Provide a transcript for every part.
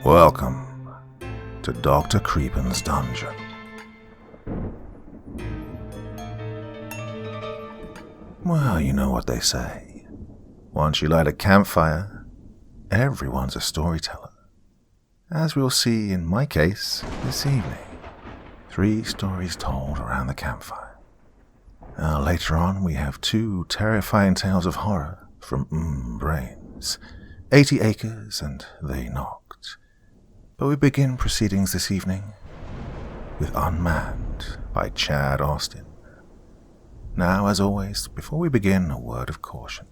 Welcome to Dr. Creepen's dungeon. Well, you know what they say. Once you light a campfire, everyone's a storyteller. As we'll see in my case this evening, 3 stories told around the campfire. Now, later on, we have 2 terrifying tales of horror from Brains, 80 Acres and They Knocked. But we begin proceedings this evening with Unmanned by Chad Austin. Now, as always, before we begin, a word of caution.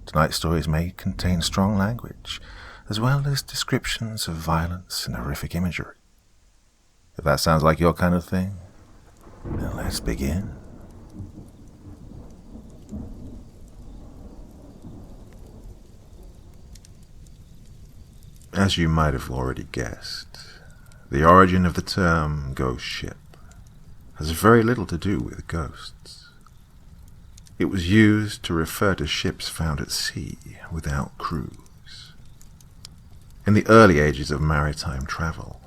Tonight's stories may contain strong language, as well as descriptions of violence and horrific imagery. If that sounds like your kind of thing, then let's begin. As you might have already guessed, the origin of the term ghost ship has very little to do with ghosts. It was used to refer to ships found at sea without crews. In the early ages of maritime travel,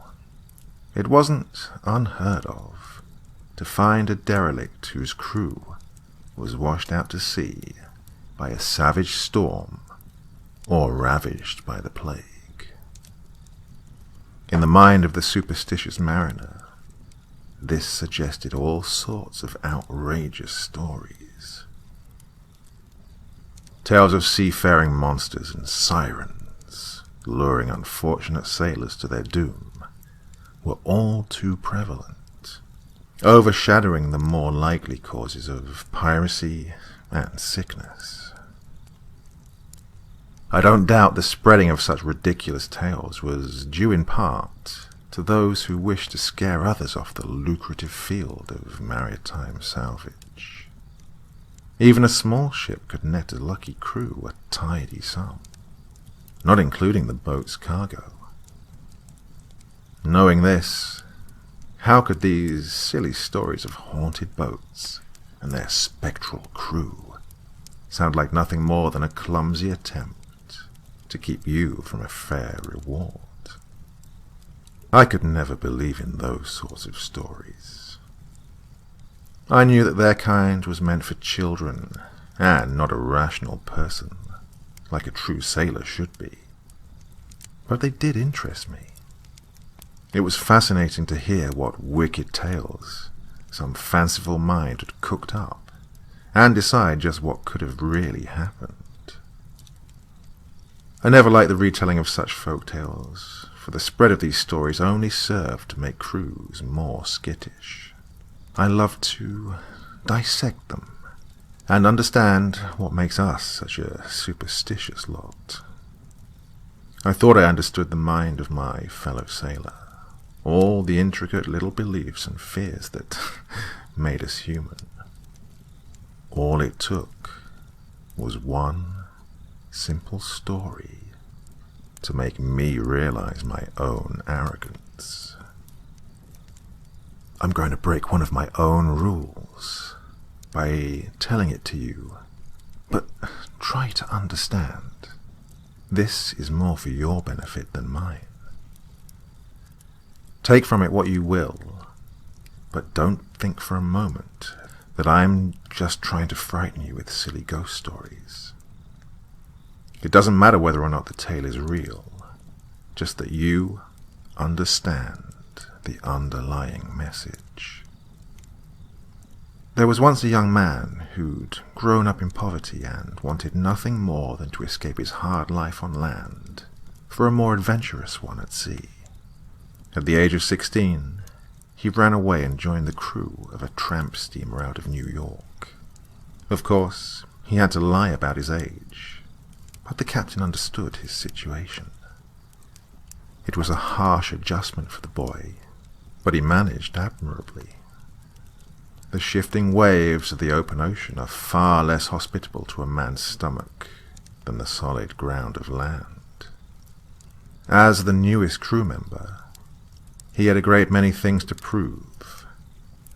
it wasn't unheard of to find a derelict whose crew was washed out to sea by a savage storm or ravaged by the plague. In the mind of the superstitious mariner, this suggested all sorts of outrageous stories. Tales of seafaring monsters and sirens luring unfortunate sailors to their doom were all too prevalent, overshadowing the more likely causes of piracy and sickness. I don't doubt the spreading of such ridiculous tales was due in part to those who wished to scare others off the lucrative field of maritime salvage. Even a small ship could net a lucky crew a tidy sum, not including the boat's cargo. Knowing this, how could these silly stories of haunted boats and their spectral crew sound like nothing more than a clumsy attempt to keep you from a fair reward? I could never believe in those sorts of stories. I knew that their kind was meant for children, and not a rational person, like a true sailor should be. But they did interest me. It was fascinating to hear what wicked tales some fanciful mind had cooked up, and decide just what could have really happened. I never liked the retelling of such folk tales, for the spread of these stories only served to make crews more skittish. I loved to dissect them and understand what makes us such a superstitious lot. I thought I understood the mind of my fellow sailor, all the intricate little beliefs and fears that made us human. All it took was one simple story to make me realize my own arrogance. I'm going to break one of my own rules by telling it to you, but try to understand. This is more for your benefit than mine. Take from it what you will, but don't think for a moment that I'm just trying to frighten you with silly ghost stories. It doesn't matter whether or not the tale is real, just that you understand the underlying message. There was once a young man who'd grown up in poverty and wanted nothing more than to escape his hard life on land for a more adventurous one at sea. At the age of 16, he ran away and joined the crew of a tramp steamer out of New York. Of course, he had to lie about his age, but the captain understood his situation. It was a harsh adjustment for the boy, but he managed admirably. The shifting waves of the open ocean are far less hospitable to a man's stomach than the solid ground of land. As the newest crew member, he had a great many things to prove,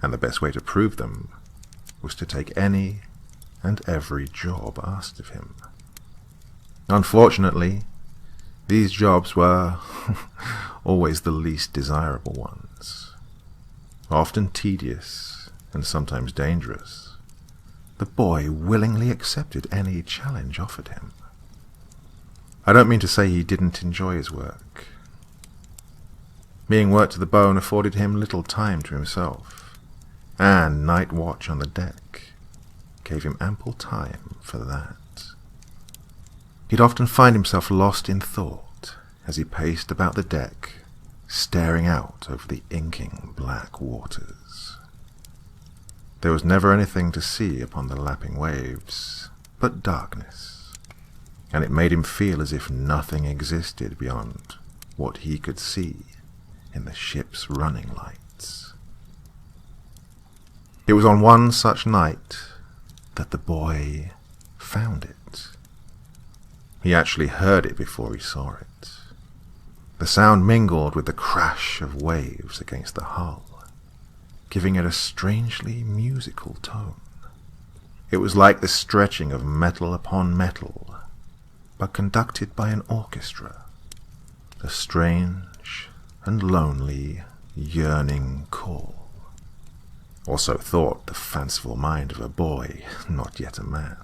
and the best way to prove them was to take any and every job asked of him. Unfortunately, these jobs were always the least desirable ones. Often tedious and sometimes dangerous, the boy willingly accepted any challenge offered him. I don't mean to say he didn't enjoy his work. Being worked to the bone afforded him little time to himself, and night watch on the deck gave him ample time for that. He'd often find himself lost in thought as he paced about the deck, staring out over the inking black waters. There was never anything to see upon the lapping waves but darkness, and it made him feel as if nothing existed beyond what he could see in the ship's running lights. It was on one such night that the boy found it. He actually heard it before he saw it. The sound mingled with the crash of waves against the hull, giving it a strangely musical tone. It was like the stretching of metal upon metal, but conducted by an orchestra, a strange and lonely, yearning call. Or so thought the fanciful mind of a boy, not yet a man.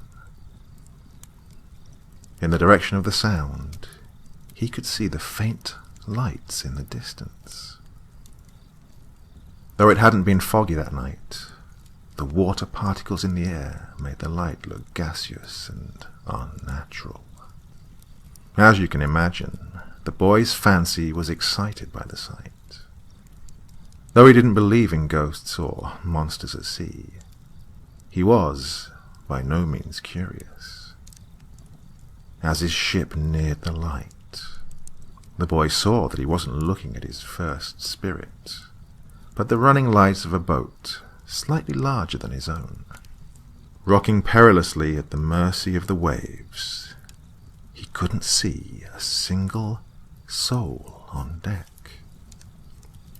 In the direction of the sound, he could see the faint lights in the distance. Though it hadn't been foggy that night, the water particles in the air made the light look gaseous and unnatural. As you can imagine, the boy's fancy was excited by the sight. Though he didn't believe in ghosts or monsters at sea, he was by no means curious. As his ship neared the light, the boy saw that he wasn't looking at his first spirit, but the running lights of a boat slightly larger than his own. Rocking perilously at the mercy of the waves, he couldn't see a single soul on deck.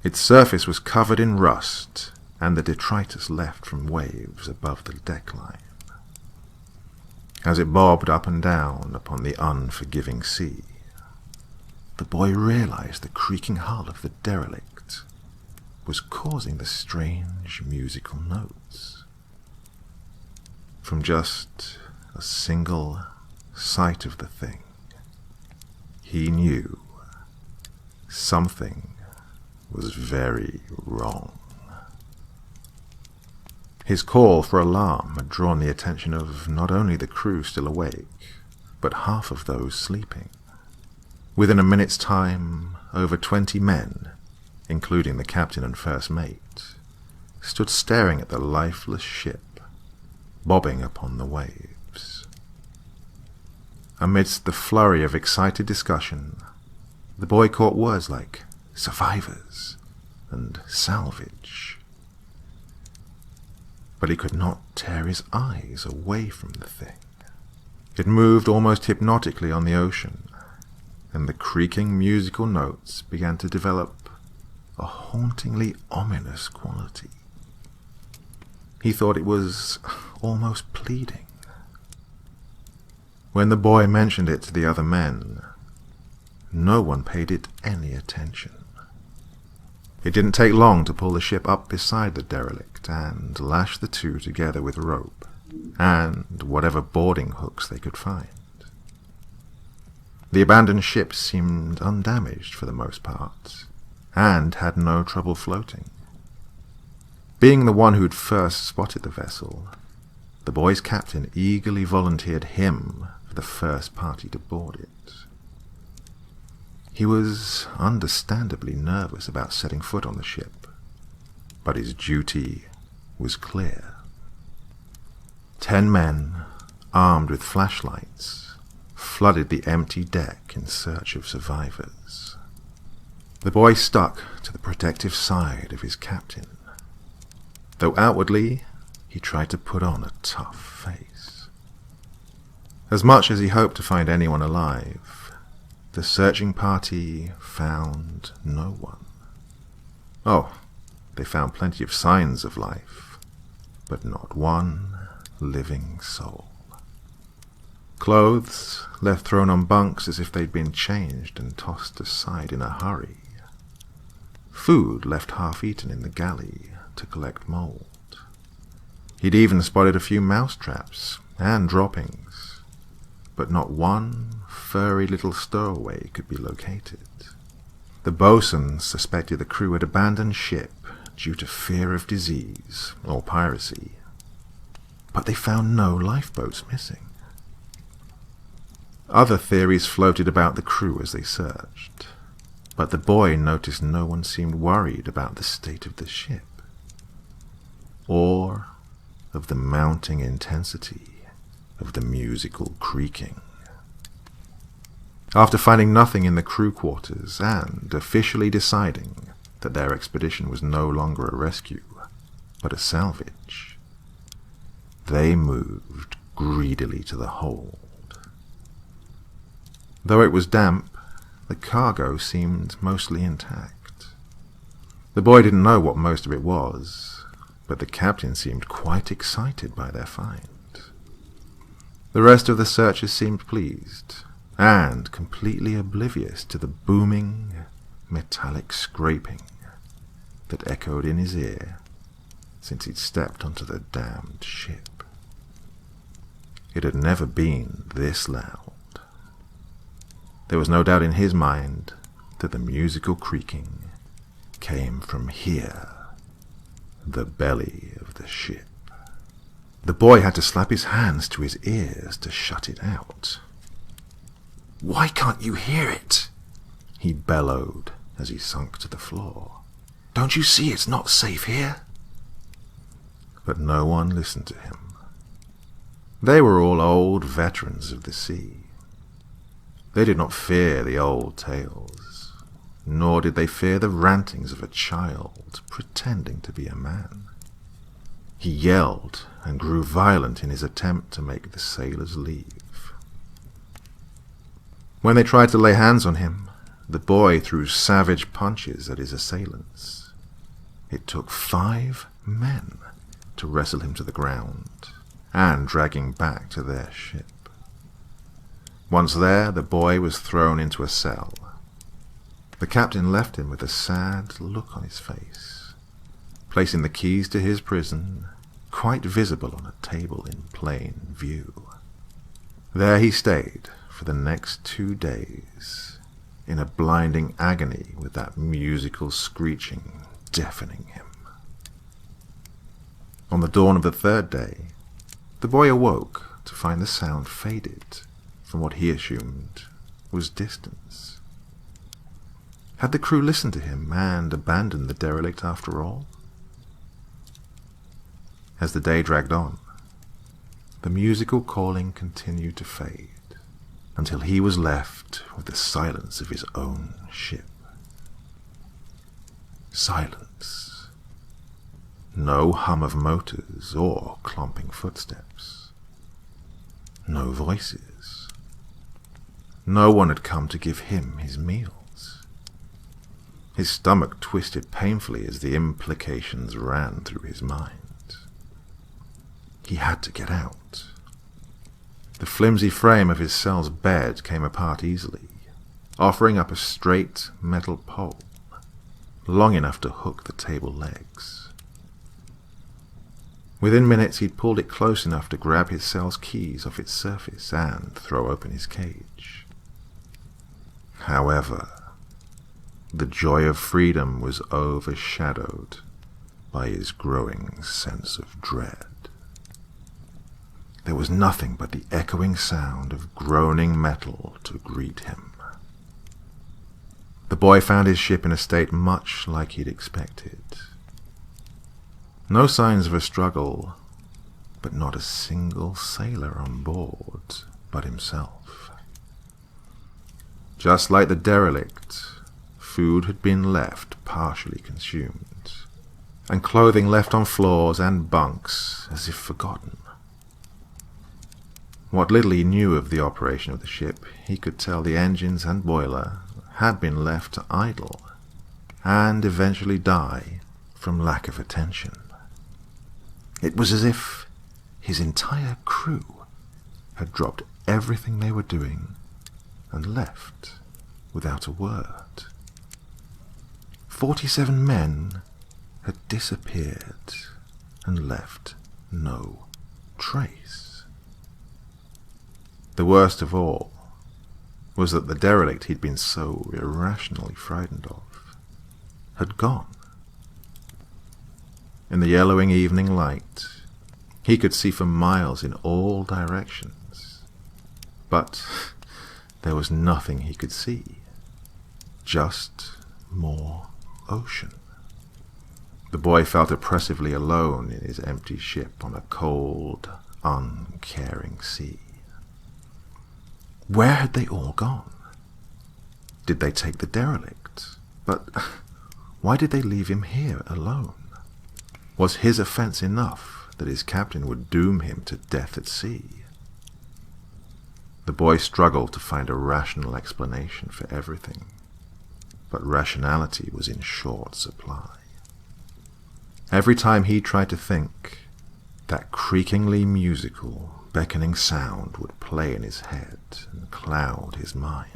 Its surface was covered in rust and the detritus left from waves above the deckline. As it bobbed up and down upon the unforgiving sea, the boy realized the creaking hull of the derelict was causing the strange musical notes. From just a single sight of the thing, he knew something was very wrong. His call for alarm had drawn the attention of not only the crew still awake, but half of those sleeping. Within a minute's time, over 20 men, including the captain and first mate, stood staring at the lifeless ship, bobbing upon the waves. Amidst the flurry of excited discussion, the boy caught words like survivors and salvage. But he could not tear his eyes away from the thing. It moved almost hypnotically on the ocean, and the creaking musical notes began to develop a hauntingly ominous quality. He thought it was almost pleading. When the boy mentioned it to the other men, no one paid it any attention. It didn't take long to pull the ship up beside the derelict and lash the two together with rope and whatever boarding hooks they could find. The abandoned ship seemed undamaged for the most part, and had no trouble floating. Being the one who'd first spotted the vessel, the boy's captain eagerly volunteered him for the first party to board it. He was understandably nervous about setting foot on the ship, but his duty was clear. 10 men, armed with flashlights, flooded the empty deck in search of survivors. The boy stuck to the protective side of his captain, though outwardly he tried to put on a tough face. As much as he hoped to find anyone alive, the searching party found no one. Oh, they found plenty of signs of life, but not one living soul. Clothes left thrown on bunks as if they'd been changed and tossed aside in a hurry. Food left half-eaten in the galley to collect mould. He'd even spotted a few mousetraps and droppings, but not one furry little stowaway could be located. The boatswain suspected the crew had abandoned ship due to fear of disease or piracy, but they found no lifeboats missing. Other theories floated about the crew as they searched, but the boy noticed no one seemed worried about the state of the ship, or of the mounting intensity of the musical creaking. After finding nothing in the crew quarters and officially deciding that their expedition was no longer a rescue, but a salvage, they moved greedily to the hold. Though it was damp, the cargo seemed mostly intact. The boy didn't know what most of it was, but the captain seemed quite excited by their find. The rest of the searchers seemed pleased, and completely oblivious to the booming, metallic scraping that echoed in his ear since he'd stepped onto the damned ship. It had never been this loud. There was no doubt in his mind that the musical creaking came from here, the belly of the ship. The boy had to slap his hands to his ears to shut it out. "Why can't you hear it?" he bellowed as he sunk to the floor. "Don't you see it's not safe here?" But no one listened to him. They were all old veterans of the sea. They did not fear the old tales, nor did they fear the rantings of a child pretending to be a man. He yelled and grew violent in his attempt to make the sailors leave. When they tried to lay hands on him, the boy threw savage punches at his assailants. It took 5 men to wrestle him to the ground and drag him back to their ship. Once there, the boy was thrown into a cell. The captain left him with a sad look on his face, placing the keys to his prison quite visible on a table in plain view. There he stayed for the next 2 days, in a blinding agony with that musical screeching deafening him. On the dawn of the 3rd day, the boy awoke to find the sound faded from what he assumed was distance. Had the crew listened to him and abandoned the derelict after all? As the day dragged on, the musical calling continued to fade, until he was left with the silence of his own ship. Silence. No hum of motors or clomping footsteps. No voices. No one had come to give him his meals. His stomach twisted painfully as the implications ran through his mind. He had to get out. The flimsy frame of his cell's bed came apart easily, offering up a straight metal pole, long enough to hook the table legs. Within minutes he'd pulled it close enough to grab his cell's keys off its surface and throw open his cage. However, the joy of freedom was overshadowed by his growing sense of dread. There was nothing but the echoing sound of groaning metal to greet him. The boy found his ship in a state much like he'd expected. No signs of a struggle, but not a single sailor on board but himself. Just like the derelict, food had been left partially consumed, and clothing left on floors and bunks as if forgotten. What little he knew of the operation of the ship, he could tell the engines and boiler had been left to idle and eventually die from lack of attention. It was as if his entire crew had dropped everything they were doing and left without a word. 47 men had disappeared and left no trace. The worst of all was that the derelict he'd been so irrationally frightened of had gone. In the yellowing evening light, he could see for miles in all directions, but there was nothing he could see, just more ocean. The boy felt oppressively alone in his empty ship on a cold, uncaring sea. Where had they all gone? Did they take the derelict? But why did they leave him here alone? Was his offense enough that his captain would doom him to death at sea? The boy struggled to find a rational explanation for everything, but rationality was in short supply. Every time he tried to think, that creakingly musical, beckoning sound would play in his head and cloud his mind.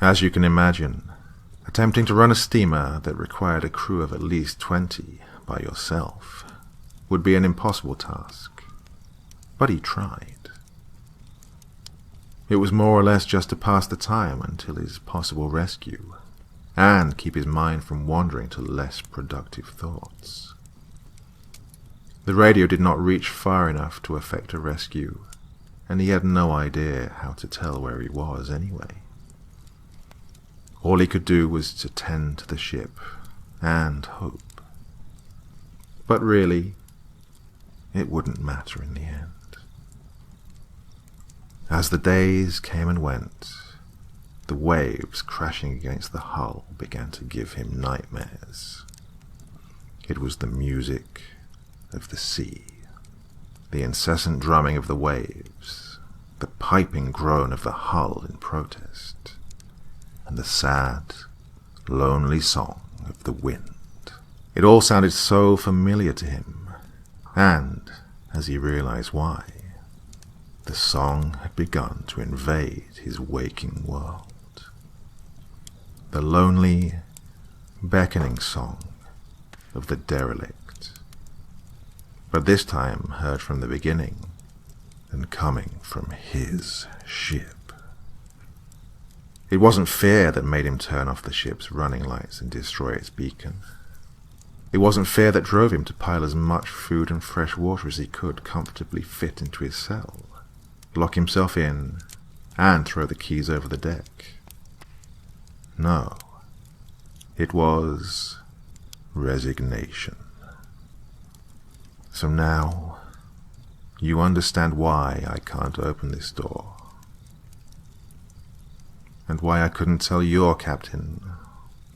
As you can imagine, attempting to run a steamer that required a crew of at least 20 by yourself would be an impossible task, but he tried. It was more or less just to pass the time until his possible rescue, and keep his mind from wandering to less productive thoughts. The radio did not reach far enough to effect a rescue, and he had no idea how to tell where he was anyway. All he could do was to tend to the ship and hope. But really, it wouldn't matter in the end. As the days came and went, the waves crashing against the hull began to give him nightmares. It was the music of the sea, the incessant drumming of the waves, the piping groan of the hull in protest, and the sad, lonely song of the wind. It all sounded so familiar to him, and, as he realized why, the song had begun to invade his waking world. The lonely, beckoning song of the derelict, but this time heard from the beginning and coming from his ship. It wasn't fear that made him turn off the ship's running lights and destroy its beacon. It wasn't fear that drove him to pile as much food and fresh water as he could comfortably fit into his cell, lock himself in, and throw the keys over the deck. No, it was resignation. So now, you understand why I can't open this door, and why I couldn't tell your captain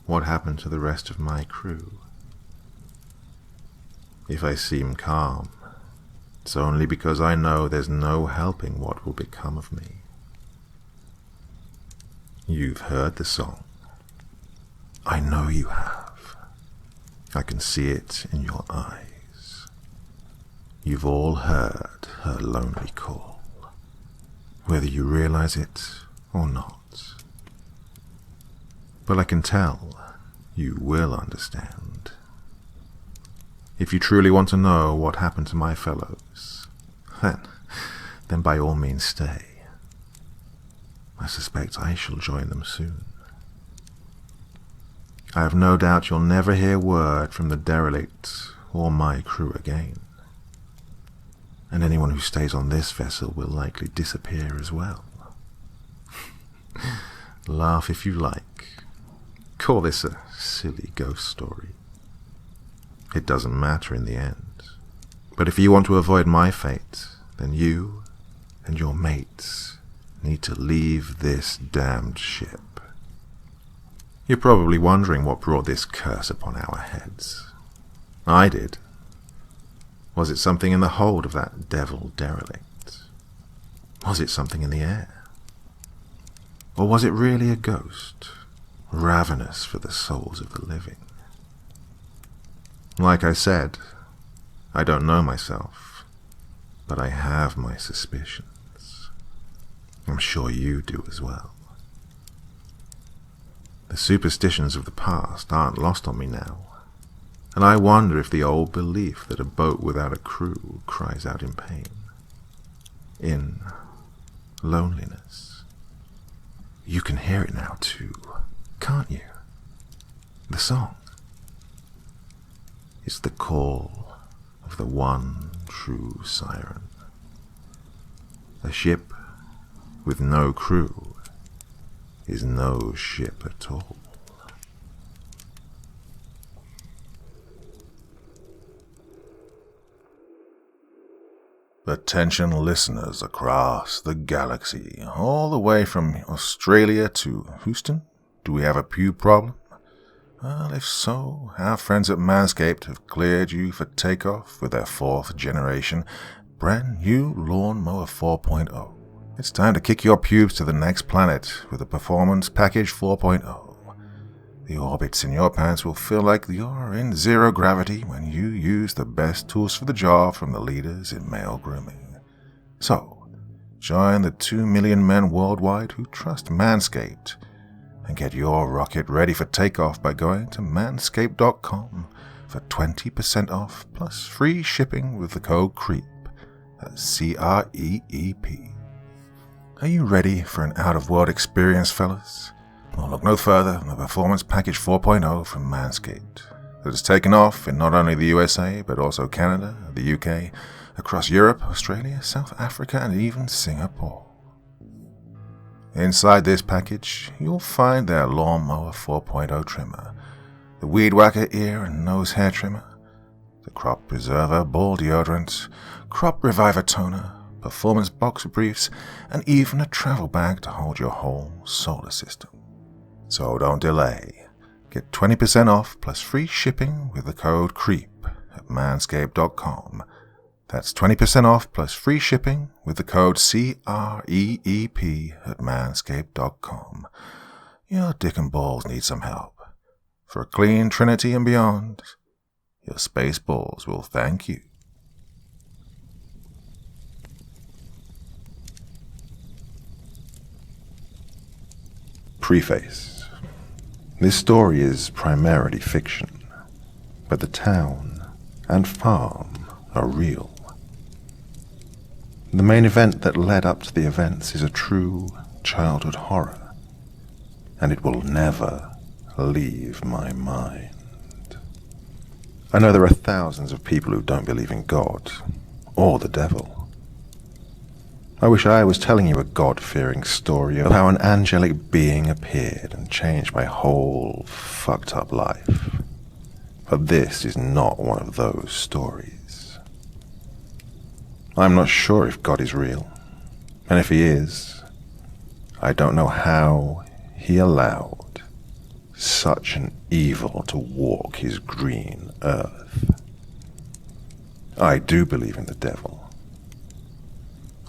what happened to the rest of my crew. If I seem calm, it's only because I know there's no helping what will become of me. You've heard the song. I know you have. I can see it in your eyes. You've all heard her lonely call, whether you realize it or not. But I can tell you will understand. If you truly want to know what happened to my fellows, then by all means stay. I suspect I shall join them soon. I have no doubt you'll never hear word from the derelict or my crew again. And anyone who stays on this vessel will likely disappear as well. Laugh if you like. Call this a silly ghost story. It doesn't matter in the end. But if you want to avoid my fate, then you and your mates need to leave this damned ship. You're probably wondering what brought this curse upon our heads. I did. Was it something in the hold of that devil derelict? Was it something in the air? Or was it really a ghost, ravenous for the souls of the living? Like I said, I don't know myself, but I have my suspicions. I'm sure you do as well. The superstitions of the past aren't lost on me now, and I wonder if the old belief that a boat without a crew cries out in pain, in loneliness. You can hear it now too, can't you? The song. It's the call of the one true siren. A ship with no crew is no ship at all. Attention listeners across the galaxy, all the way from Australia to Houston. Do we have a pew problem? Well, if so, our friends at Manscaped have cleared you for takeoff with their 4th generation brand new Lawnmower 4.0. It's time to kick your pubes to the next planet with the Performance Package 4.0. The orbits in your pants will feel like you're in zero gravity when you use the best tools for the job from the leaders in male grooming. So, join the 2 million men worldwide who trust Manscaped and get your rocket ready for takeoff by going to manscaped.com for 20% off plus free shipping with the code CREEP. That's C-R-E-E-P. Are you ready for an out-of-world experience, fellas? Well, look no further than the Performance Package 4.0 from Manscaped that has taken off in not only the USA, but also Canada, the UK, across Europe, Australia, South Africa, and even Singapore. Inside this package, you'll find their Lawnmower 4.0 trimmer, the Weed Whacker ear and nose hair trimmer, the Crop Preserver ball deodorant, Crop Reviver toner, performance boxer briefs, and even a travel bag to hold your whole solar system. So don't delay. Get 20% off plus free shipping with the code CREEP at manscaped.com. That's 20% off plus free shipping with the code CREEP at manscaped.com. Your dick and balls need some help. For a clean trinity and beyond, your space balls will thank you. Preface. This story is primarily fiction, but the town and farm are real. The main event that led up to the events is a true childhood horror, and it will never leave my mind. I know there are thousands of people who don't believe in God or the devil. I wish I was telling you a God-fearing story of how an angelic being appeared and changed my whole fucked-up life. But this is not one of those stories. I'm not sure if God is real, and if he is, I don't know how he allowed such an evil to walk his green earth. I do believe in the devil.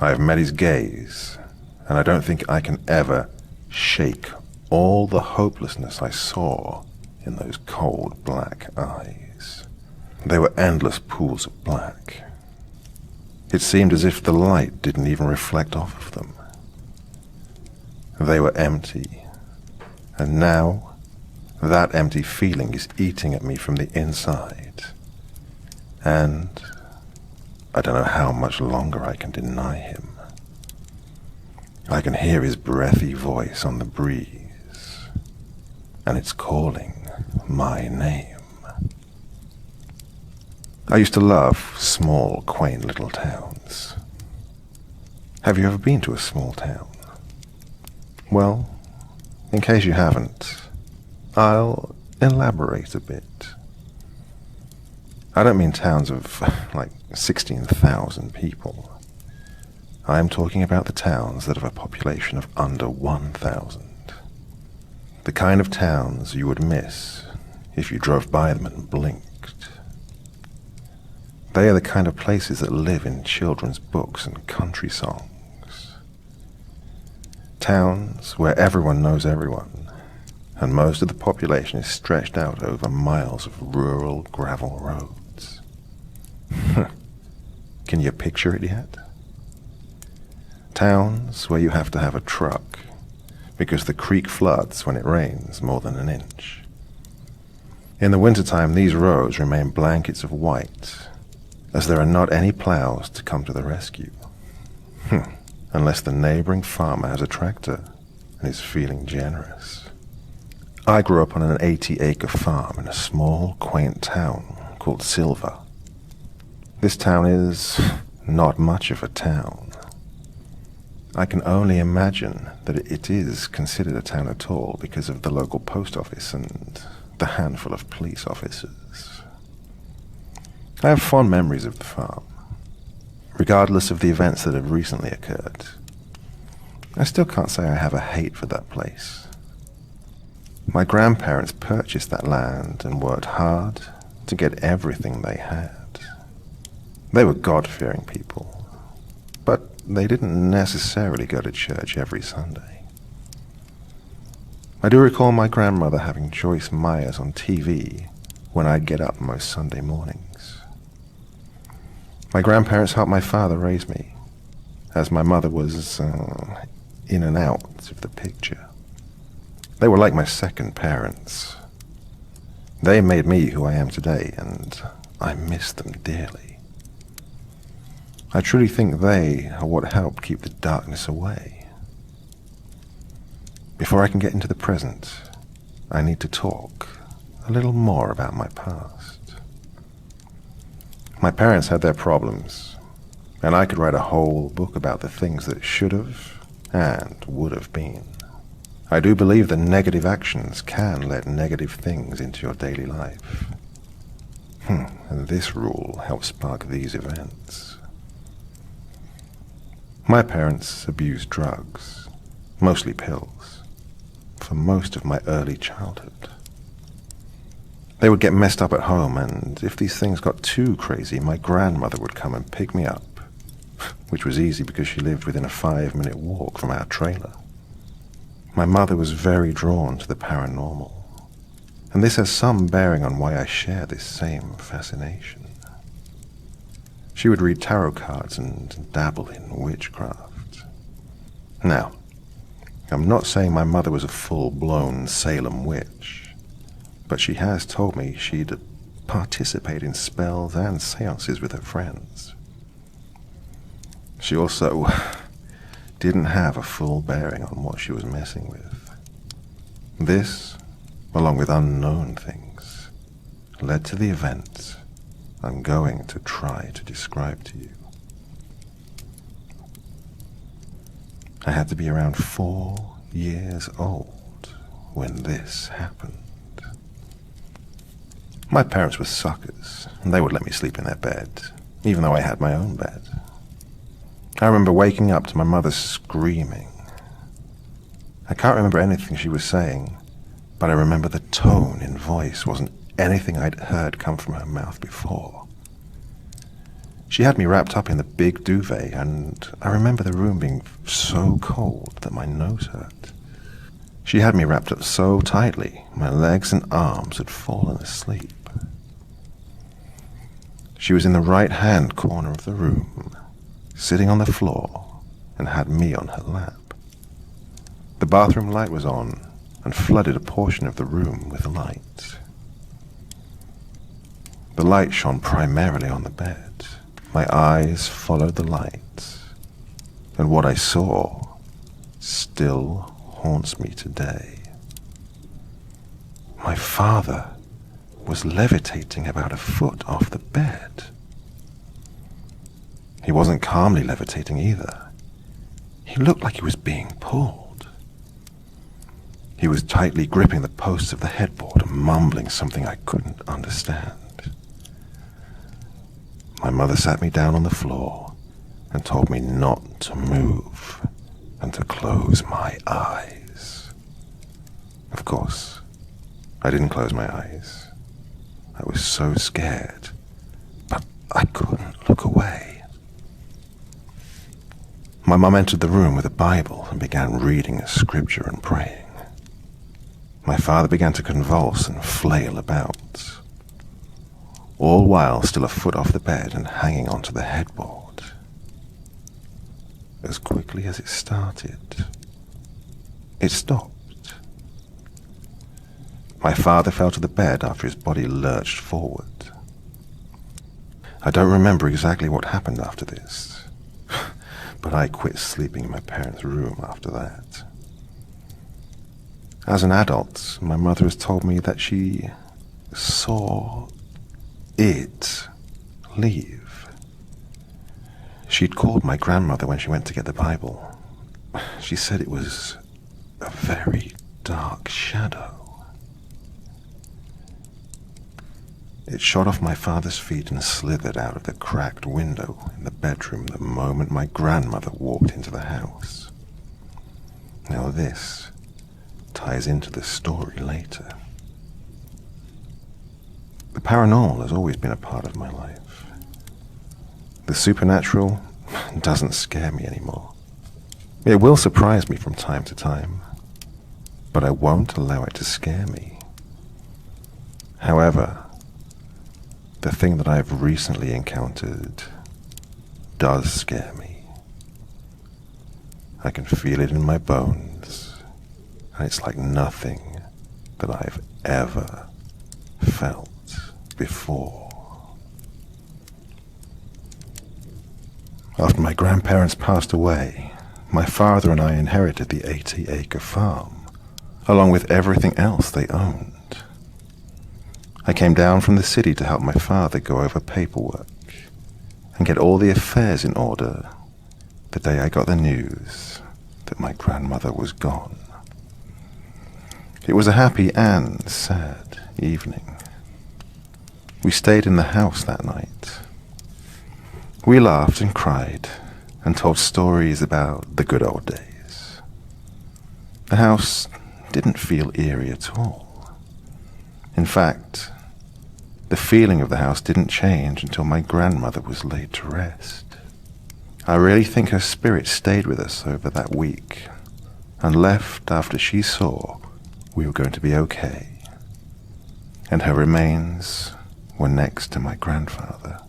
I have met his gaze, and I don't think I can ever shake all the hopelessness I saw in those cold black eyes. They were endless pools of black. It seemed as if the light didn't even reflect off of them. They were empty, and now that empty feeling is eating at me from the inside. And I don't know how much longer I can deny him. I can hear his breathy voice on the breeze, and it's calling my name. I used to love small, quaint little towns. Have you ever been to a small town? Well, in case you haven't, I'll elaborate a bit. I don't mean towns of, 16,000 people. I'm talking about the towns that have a population of under 1,000. The kind of towns you would miss if you drove by them and blinked. They are the kind of places that live in children's books and country songs. Towns where everyone knows everyone, and most of the population is stretched out over miles of rural gravel roads. Can you picture it yet? Towns where you have to have a truck, because the creek floods when it rains more than an inch. In the wintertime, these roads remain blankets of white, as there are not any plows to come to the rescue. Unless the neighboring farmer has a tractor and is feeling generous. I grew up on an 80-acre farm in a small, quaint town called Silver. This town is not much of a town. I can only imagine that it is considered a town at all because of the local post office and the handful of police officers. I have fond memories of the farm, regardless of the events that have recently occurred. I still can't say I have a hate for that place. My grandparents purchased that land and worked hard to get everything they had. They were God-fearing people, but they didn't necessarily go to church every Sunday. I do recall my grandmother having Joyce Myers on TV when I'd get up most Sunday mornings. My grandparents helped my father raise me, as my mother was in and out of the picture. They were like my second parents. They made me who I am today, and I miss them dearly. I truly think they are what helped keep the darkness away. Before I can get into the present, I need to talk a little more about my past. My parents had their problems, and I could write a whole book about the things that should have and would have been. I do believe that negative actions can let negative things into your daily life. And this rule helps spark these events. My parents abused drugs, mostly pills, for most of my early childhood. They would get messed up at home, and if these things got too crazy, my grandmother would come and pick me up, which was easy because she lived within a 5-minute walk from our trailer. My mother was very drawn to the paranormal, and this has some bearing on why I share this same fascination. She would read tarot cards and dabble in witchcraft. Now, I'm not saying my mother was a full-blown Salem witch, but she has told me she'd participate in spells and seances with her friends. She also didn't have a full bearing on what she was messing with. This, along with unknown things, led to the events I'm going to try to describe to you. I had to be around 4 years old when this happened. My parents were suckers, and they would let me sleep in their bed, even though I had my own bed. I remember waking up to my mother screaming. I can't remember anything she was saying, but I remember the tone in voice wasn't anything I'd heard come from her mouth before. She had me wrapped up in the big duvet, and I remember the room being so cold that my nose hurt. She had me wrapped up so tightly, my legs and arms had fallen asleep. She was in the right-hand corner of the room, sitting on the floor, and had me on her lap. The bathroom light was on and flooded a portion of the room with light. The light shone primarily on the bed. My eyes followed the light, and what I saw still haunts me today. My father was levitating about a foot off the bed. He wasn't calmly levitating either. He looked like he was being pulled. He was tightly gripping the posts of the headboard and mumbling something I couldn't understand. My mother sat me down on the floor and told me not to move and to close my eyes. Of course, I didn't close my eyes. I was so scared, but I couldn't look away. My mum entered the room with a Bible and began reading a scripture and praying. My father began to convulse and flail about, all while still a foot off the bed and hanging onto the headboard. as quickly as it started, it stopped. My father fell to the bed after his body lurched forward. I don't remember exactly what happened after this, but I quit sleeping in my parents' room after that. As an adult, my mother has told me that she saw it leave. She'd called my grandmother when she went to get the Bible. She said it was a very dark shadow. It shot off my father's feet and slithered out of the cracked window in the bedroom the moment my grandmother walked into the house. Now this ties into the story later. The paranormal has always been a part of my life. The supernatural doesn't scare me anymore. It will surprise me from time to time, but I won't allow it to scare me. However, the thing that I've recently encountered does scare me. I can feel it in my bones, and it's like nothing that I've ever felt before. After my grandparents passed away, my father and I inherited the 80-acre farm, along with everything else they owned. I came down from the city to help my father go over paperwork and get all the affairs in order the day I got the news that my grandmother was gone. It was a happy and sad evening. We stayed in the house that night. We laughed and cried and told stories about the good old days. The house didn't feel eerie at all. In fact, the feeling of the house didn't change until my grandmother was laid to rest. I really think her spirit stayed with us over that week and left after she saw we were going to be okay. And her remains were next to my grandfather.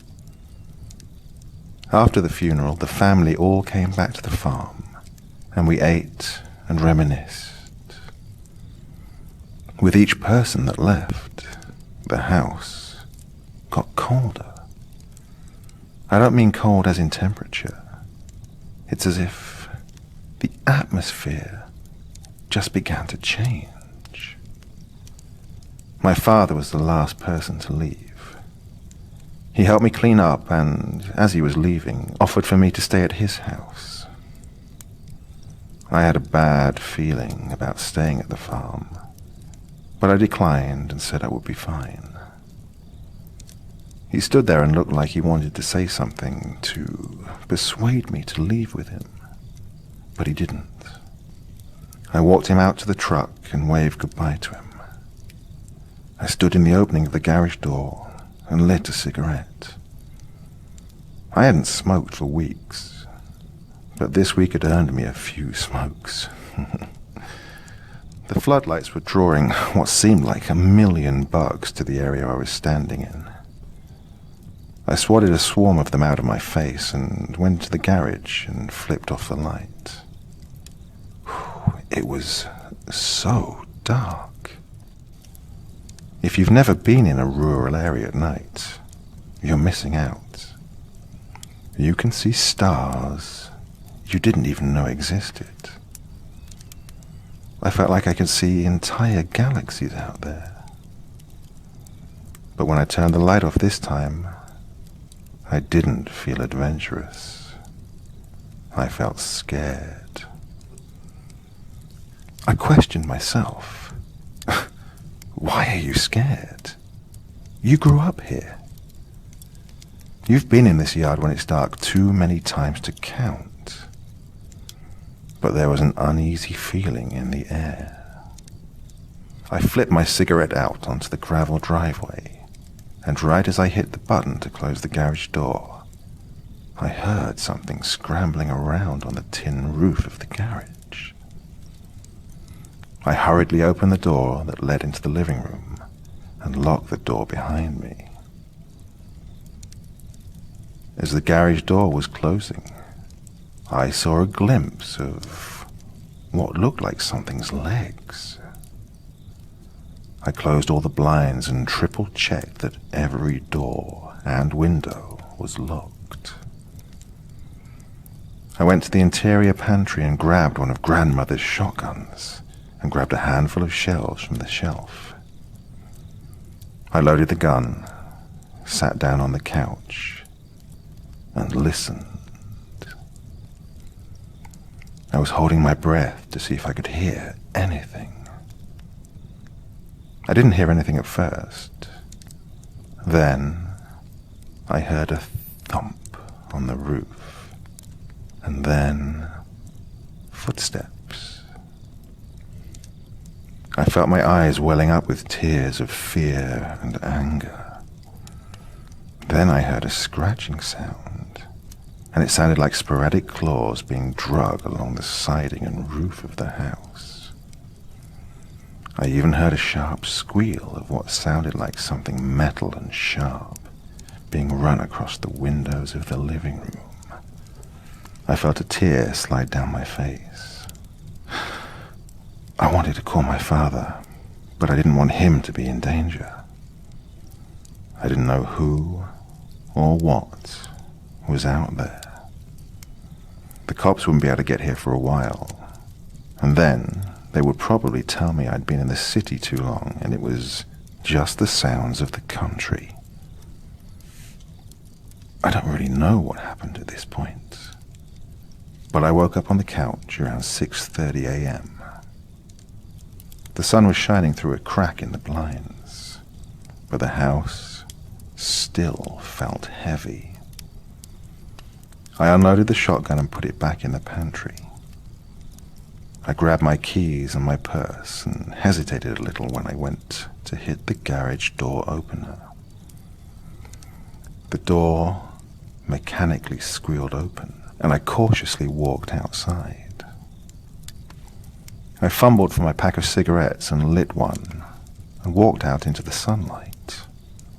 After the funeral, the family all came back to the farm, and we ate and reminisced. With each person that left, the house got colder. I don't mean cold as in temperature. It's as if the atmosphere just began to change. My father was the last person to leave. He helped me clean up and, as he was leaving, offered for me to stay at his house. I had a bad feeling about staying at the farm, but I declined and said I would be fine. He stood there and looked like he wanted to say something to persuade me to leave with him, but he didn't. I walked him out to the truck and waved goodbye to him. I stood in the opening of the garage door and lit a cigarette. I hadn't smoked for weeks, but this week had earned me a few smokes. The floodlights were drawing what seemed like 1,000,000 bugs to the area I was standing in. I swatted a swarm of them out of my face and went to the garage and flipped off the light. It was so dark. If you've never been in a rural area at night, you're missing out. You can see stars you didn't even know existed. I felt like I could see entire galaxies out there. But when I turned the light off this time, I didn't feel adventurous. I felt scared. I questioned myself. Why are you scared? You grew up here. You've been in this yard when it's dark too many times to count. But there was an uneasy feeling in the air. I flipped my cigarette out onto the gravel driveway, and right as I hit the button to close the garage door, I heard something scrambling around on the tin roof of the garage. I hurriedly opened the door that led into the living room and locked the door behind me. As the garage door was closing, I saw a glimpse of what looked like something's legs. I closed all the blinds and triple-checked that every door and window was locked. I went to the interior pantry and grabbed one of Grandmother's shotguns and grabbed a handful of shells from the shelf. I loaded the gun, sat down on the couch, and listened. I was holding my breath to see if I could hear anything. I didn't hear anything at first. Then I heard a thump on the roof, and then footsteps. I felt my eyes welling up with tears of fear and anger. Then I heard a scratching sound, and it sounded like sporadic claws being dragged along the siding and roof of the house. I even heard a sharp squeal of what sounded like something metal and sharp being run across the windows of the living room. I felt a tear slide down my face. I wanted to call my father, but I didn't want him to be in danger. I didn't know who or what was out there. The cops wouldn't be able to get here for a while, and then they would probably tell me I'd been in the city too long and it was just the sounds of the country. I don't really know what happened at this point, but I woke up on the couch around 6:30 a.m. The sun was shining through a crack in the blinds, but the house still felt heavy. I unloaded the shotgun and put it back in the pantry. I grabbed my keys and my purse and hesitated a little when I went to hit the garage door opener. The door mechanically squealed open, and I cautiously walked outside. I fumbled for my pack of cigarettes and lit one and walked out into the sunlight.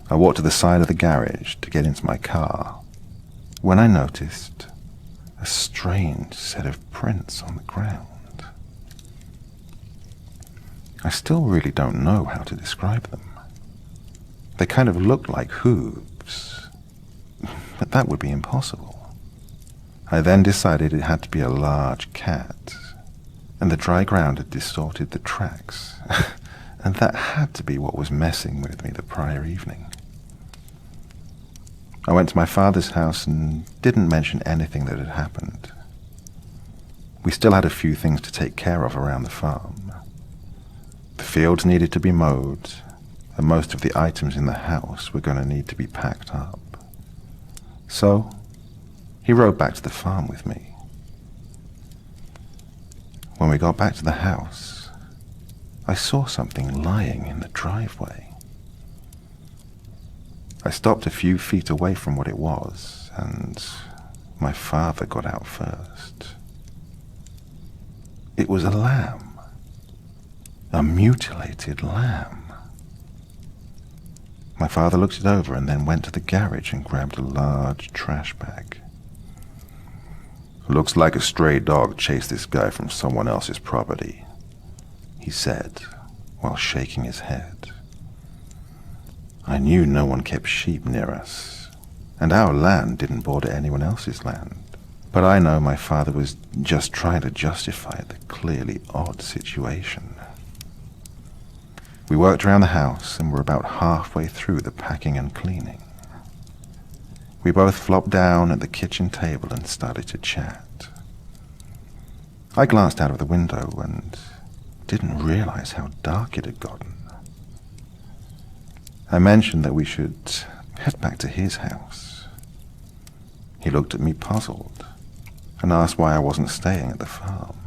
I walked to the side of the garage to get into my car when I noticed a strange set of prints on the ground. I still really don't know how to describe them. They kind of looked like hooves, but that would be impossible. I then decided it had to be a large cat, and the dry ground had distorted the tracks, and that had to be what was messing with me the prior evening. I went to my father's house and didn't mention anything that had happened. We still had a few things to take care of around the farm. The fields needed to be mowed, and most of the items in the house were going to need to be packed up. So, he rode back to the farm with me. When we got back to the house, I saw something lying in the driveway. I stopped a few feet away from what it was, and my father got out first. It was a lamb. A mutilated lamb. My father looked it over and then went to the garage and grabbed a large trash bag. "Looks like a stray dog chased this guy from someone else's property," he said, while shaking his head. I knew no one kept sheep near us, and our land didn't border anyone else's land. But I know my father was just trying to justify the clearly odd situation. We worked around the house and were about halfway through the packing and cleaning. We both flopped down at the kitchen table and started to chat. I glanced out of the window and didn't realize how dark it had gotten. I mentioned that we should head back to his house. He looked at me puzzled and asked why I wasn't staying at the farm.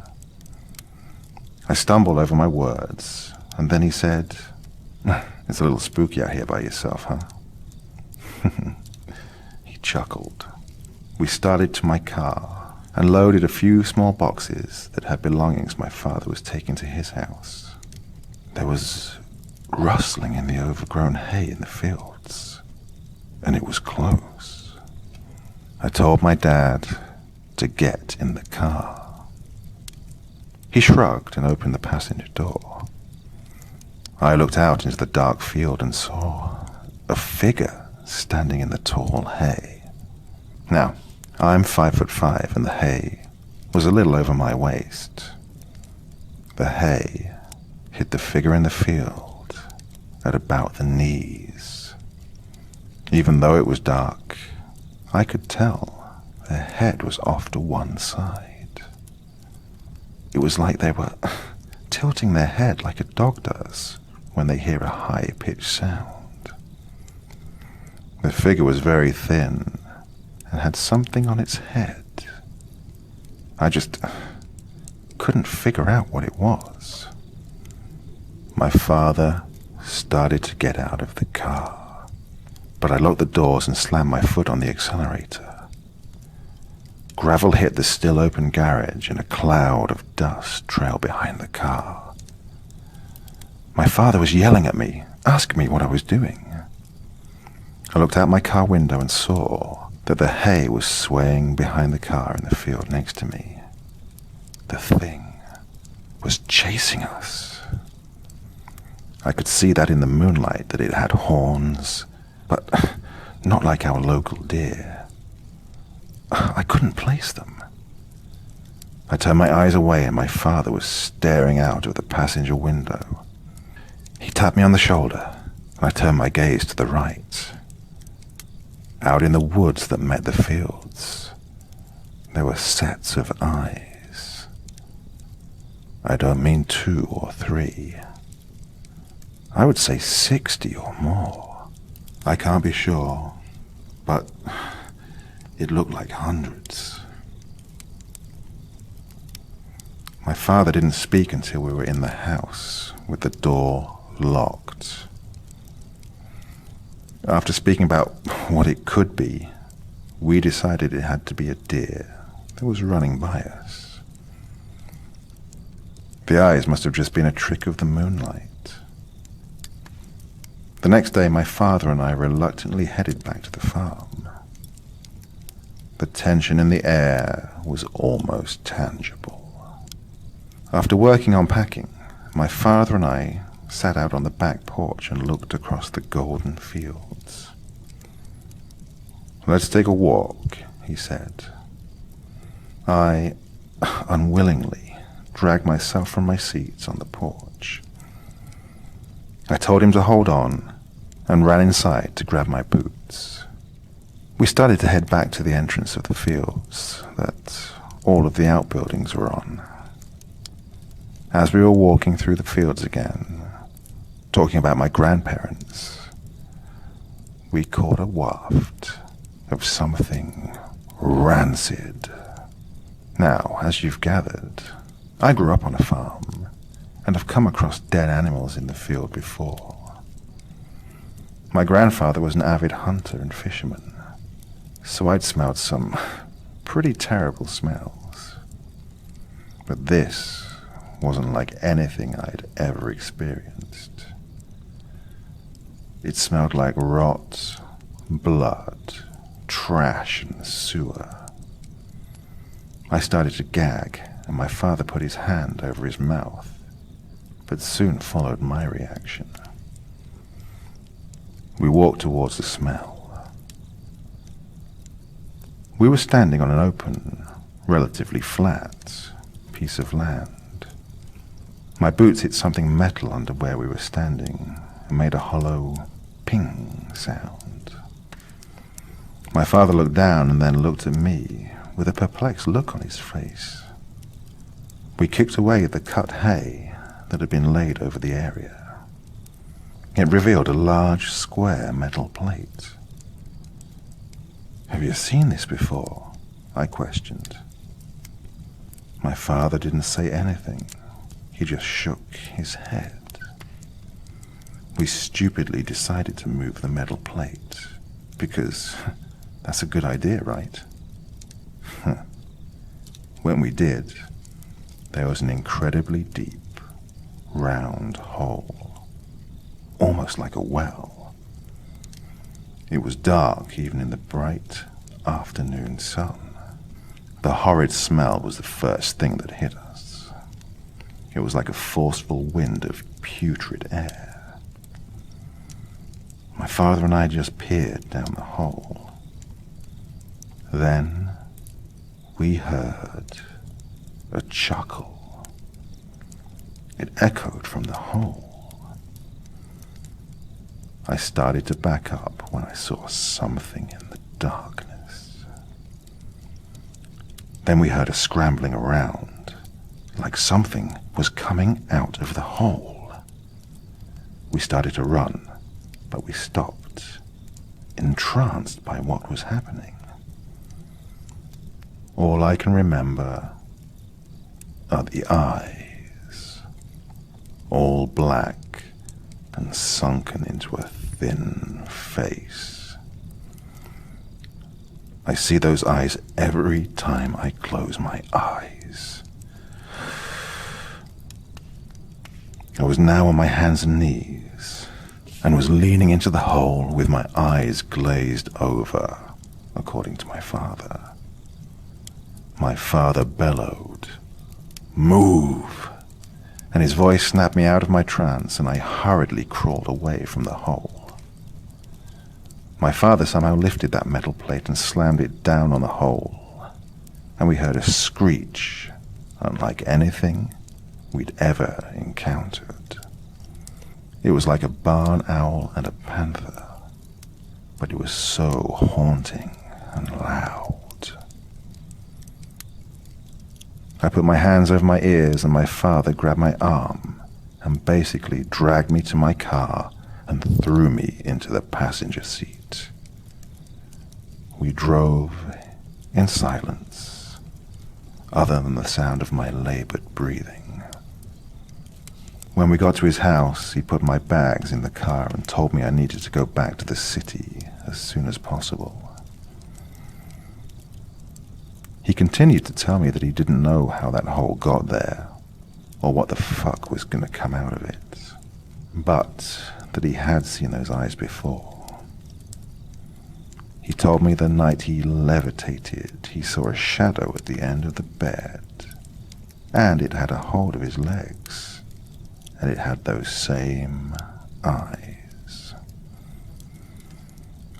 I stumbled over my words, and then he said, "It's a little spooky out here by yourself, huh?" He chuckled. We started to my car and loaded a few small boxes that had belongings my father was taking to his house. There was rustling in the overgrown hay in the fields, and it was close. I told my dad, to get in the car. He shrugged and opened the passenger door. I looked out into the dark field and saw a figure standing in the tall hay. Now, I'm 5'5", and the hay was a little over my waist. The hay hit the figure in the field at about the knees. Even though it was dark, I could tell their head was off to one side. It was like they were tilting their head like a dog does when they hear a high-pitched sound. The figure was very thin and had something on its head. I just couldn't figure out what it was. My father started to get out of the car, but I locked the doors and slammed my foot on the accelerator. Gravel hit the still open garage and a cloud of dust trailed behind the car. My father was yelling at me, asking me what I was doing. I looked out my car window and saw that the hay was swaying behind the car in the field next to me. The thing was chasing us. I could see that in the moonlight that it had horns, but not like our local deer. I couldn't place them. I turned my eyes away and my father was staring out of the passenger window. He tapped me on the shoulder, and I turned my gaze to the right. Out in the woods that met the fields, there were sets of eyes. I don't mean 2 or 3. I would say 60 or more. I can't be sure, but it looked like hundreds. My father didn't speak until we were in the house, with the door locked. After speaking about what it could be, we decided it had to be a deer that was running by us. The eyes must have just been a trick of the moonlight. The next day, my father and I reluctantly headed back to the farm. The tension in the air was almost tangible. After working on packing, my father and I sat out on the back porch and looked across the golden fields. "Let's take a walk," he said. I unwillingly dragged myself from my seat on the porch. I told him to hold on and ran inside to grab my boots. We started to head back to the entrance of the fields that all of the outbuildings were on. As we were walking through the fields again, talking about my grandparents, we caught a waft of something rancid. Now, as you've gathered, I grew up on a farm and have come across dead animals in the field before. My grandfather was an avid hunter and fisherman, so I'd smelled some pretty terrible smells. But this wasn't like anything I'd ever experienced. It smelled like rot, blood, trash, and sewer. I started to gag, and my father put his hand over his mouth, but soon followed my reaction. We walked towards the smell. We were standing on an open, relatively flat piece of land. My boots hit something metal under where we were standing and made a hollow ping sound. My father looked down and then looked at me with a perplexed look on his face. We kicked away the cut hay that had been laid over the area. It revealed a large square metal plate. "Have you seen this before?" I questioned. My father didn't say anything. He just shook his head. We stupidly decided to move the metal plate, because that's a good idea, right? When we did, there was an incredibly deep, round hole, almost like a well. It was dark even in the bright afternoon sun, The horrid smell was the first thing that hit us. It was like a forceful wind of putrid air. My father and I just peered down the hole. Then we heard a chuckle. It echoed from the hole. I started to back up when I saw something in the darkness. Then we heard a scrambling around, like something was coming out of the hole. We started to run, but we stopped, entranced by what was happening. All I can remember are the eyes, all black and sunken into a thin face. I see those eyes every time I close my eyes. I was now on my hands and knees and was leaning into the hole with my eyes glazed over, according to my father. My father bellowed, "Move!" and his voice snapped me out of my trance, and I hurriedly crawled away from the hole. My father somehow lifted that metal plate and slammed it down on the hole, and we heard a screech unlike anything we'd ever encountered. It was like a barn owl and a panther, but it was so haunting and loud. I put my hands over my ears, and my father grabbed my arm and basically dragged me to my car and threw me into the passenger seat. We drove in silence, other than the sound of my labored breathing. When we got to his house, he put my bags in the car and told me I needed to go back to the city as soon as possible. He continued to tell me that he didn't know how that hole got there, or what the fuck was going to come out of it, but that he had seen those eyes before. He told me the night he levitated, he saw a shadow at the end of the bed, and it had a hold of his legs, and it had those same eyes.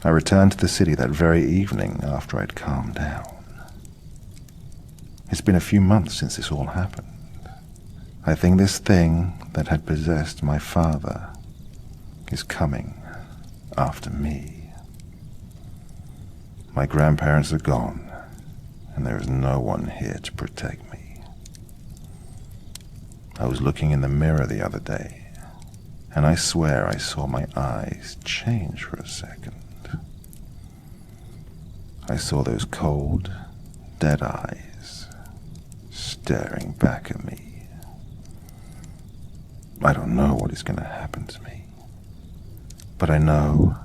I returned to the city that very evening after I'd calmed down. It's been a few months since this all happened. I think this thing that had possessed my father is coming after me. My grandparents are gone, and there is no one here to protect me. I was looking in the mirror the other day, and I swear I saw my eyes change for a second. I saw those cold, dead eyes staring back at me. I don't know what is going to happen to me, but I know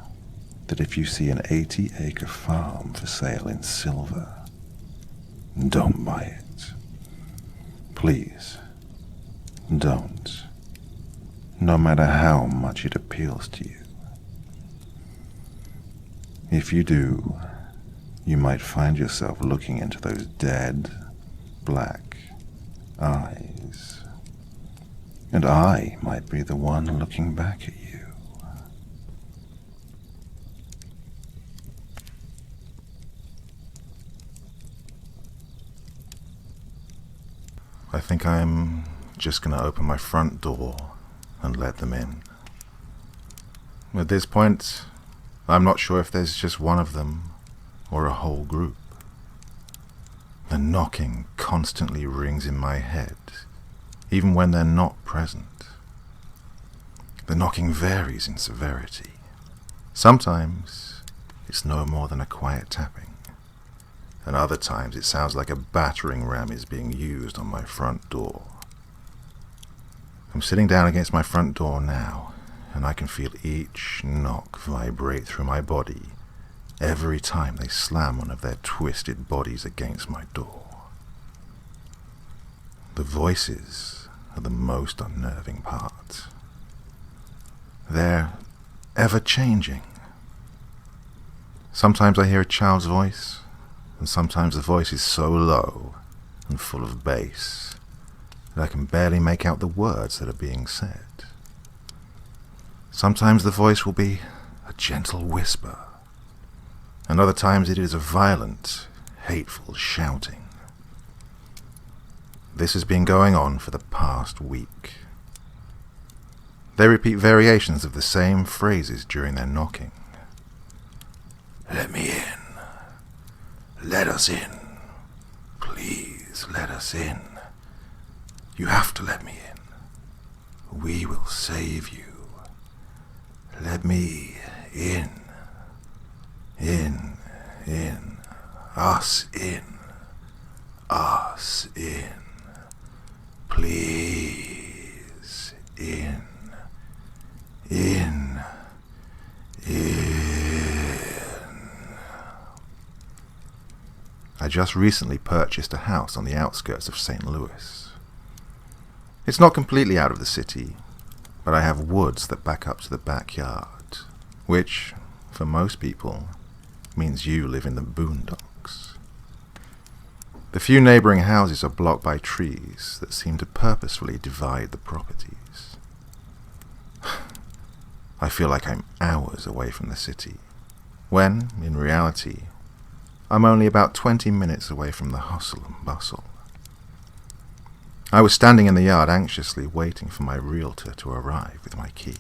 that if you see an 80-acre farm for sale in Silver, don't buy it. Please, don't. No matter how much it appeals to you. If you do, you might find yourself looking into those dead, black eyes, and I might be the one looking back at you. I think I'm just going to open my front door and let them in. At this point, I'm not sure if there's just one of them or a whole group. The knocking constantly rings in my head, even when they're not present. The knocking varies in severity. Sometimes it's no more than a quiet tapping, and other times it sounds like a battering ram is being used on my front door. I'm sitting down against my front door now, and I can feel each knock vibrate through my body every time they slam one of their twisted bodies against my door. The voices are the most unnerving part. They're ever-changing. Sometimes I hear a child's voice, and sometimes the voice is so low and full of bass that I can barely make out the words that are being said. Sometimes the voice will be a gentle whisper, and other times it is a violent, hateful shouting. This has been going on for the past week. They repeat variations of the same phrases during their knocking. Let me in. Let us in. Please let us in. You have to let me in. We will save you. Let me in. In. Us in. Us in. Please. In. I just recently purchased a house on the outskirts of St. Louis. It's not completely out of the city, but I have woods that back up to the backyard, which, for most people, means you live in the boondocks. The few neighboring houses are blocked by trees that seem to purposefully divide the properties. I feel like I'm hours away from the city, when, in reality, I'm only about 20 minutes away from the hustle and bustle. I was standing in the yard anxiously waiting for my realtor to arrive with my key.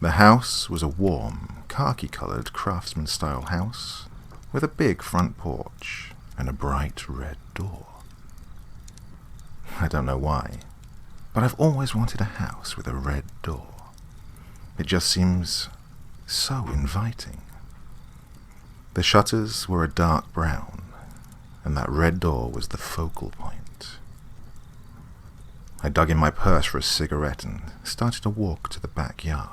The house was a warm, khaki-coloured craftsman-style house with a big front porch and a bright red door. I don't know why, but I've always wanted a house with a red door. It just seems so inviting. The shutters were a dark brown, and that red door was the focal point. I dug in my purse for a cigarette and started to walk to the backyard.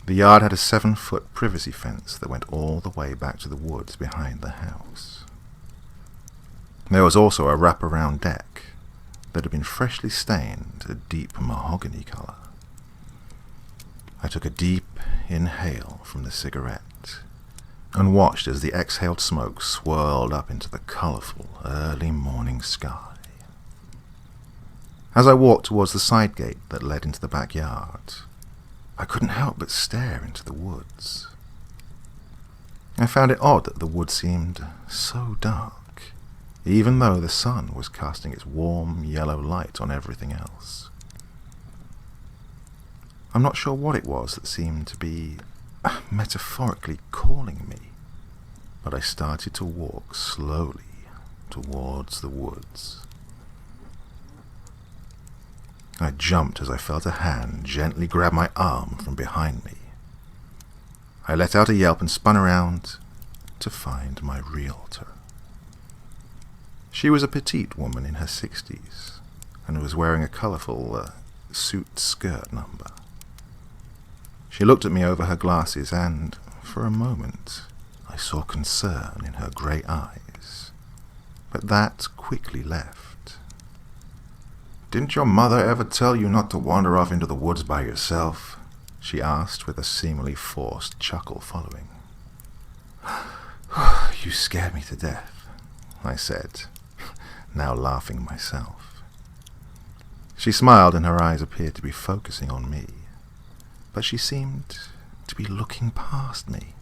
The yard had a 7-foot privacy fence that went all the way back to the woods behind the house. There was also a wraparound deck that had been freshly stained a deep mahogany colour. I took a deep inhale from the cigarette and watched as the exhaled smoke swirled up into the colourful early morning sky. As I walked towards the side gate that led into the backyard, I couldn't help but stare into the woods. I found it odd that the woods seemed so dark, even though the sun was casting its warm yellow light on everything else. I'm not sure what it was that seemed to be metaphorically calling me, but I started to walk slowly towards the woods. I jumped as I felt a hand gently grab my arm from behind me. I let out a yelp and spun around to find my realtor. She was a petite woman in her 60s and was wearing a colourful suit skirt number. She looked at me over her glasses and, for a moment, I saw concern in her grey eyes, but that quickly left. "Didn't your mother ever tell you not to wander off into the woods by yourself?" she asked with a seemingly forced chuckle following. "You scared me to death," I said, now laughing myself. She smiled and her eyes appeared to be focusing on me, but she seemed to be looking past me.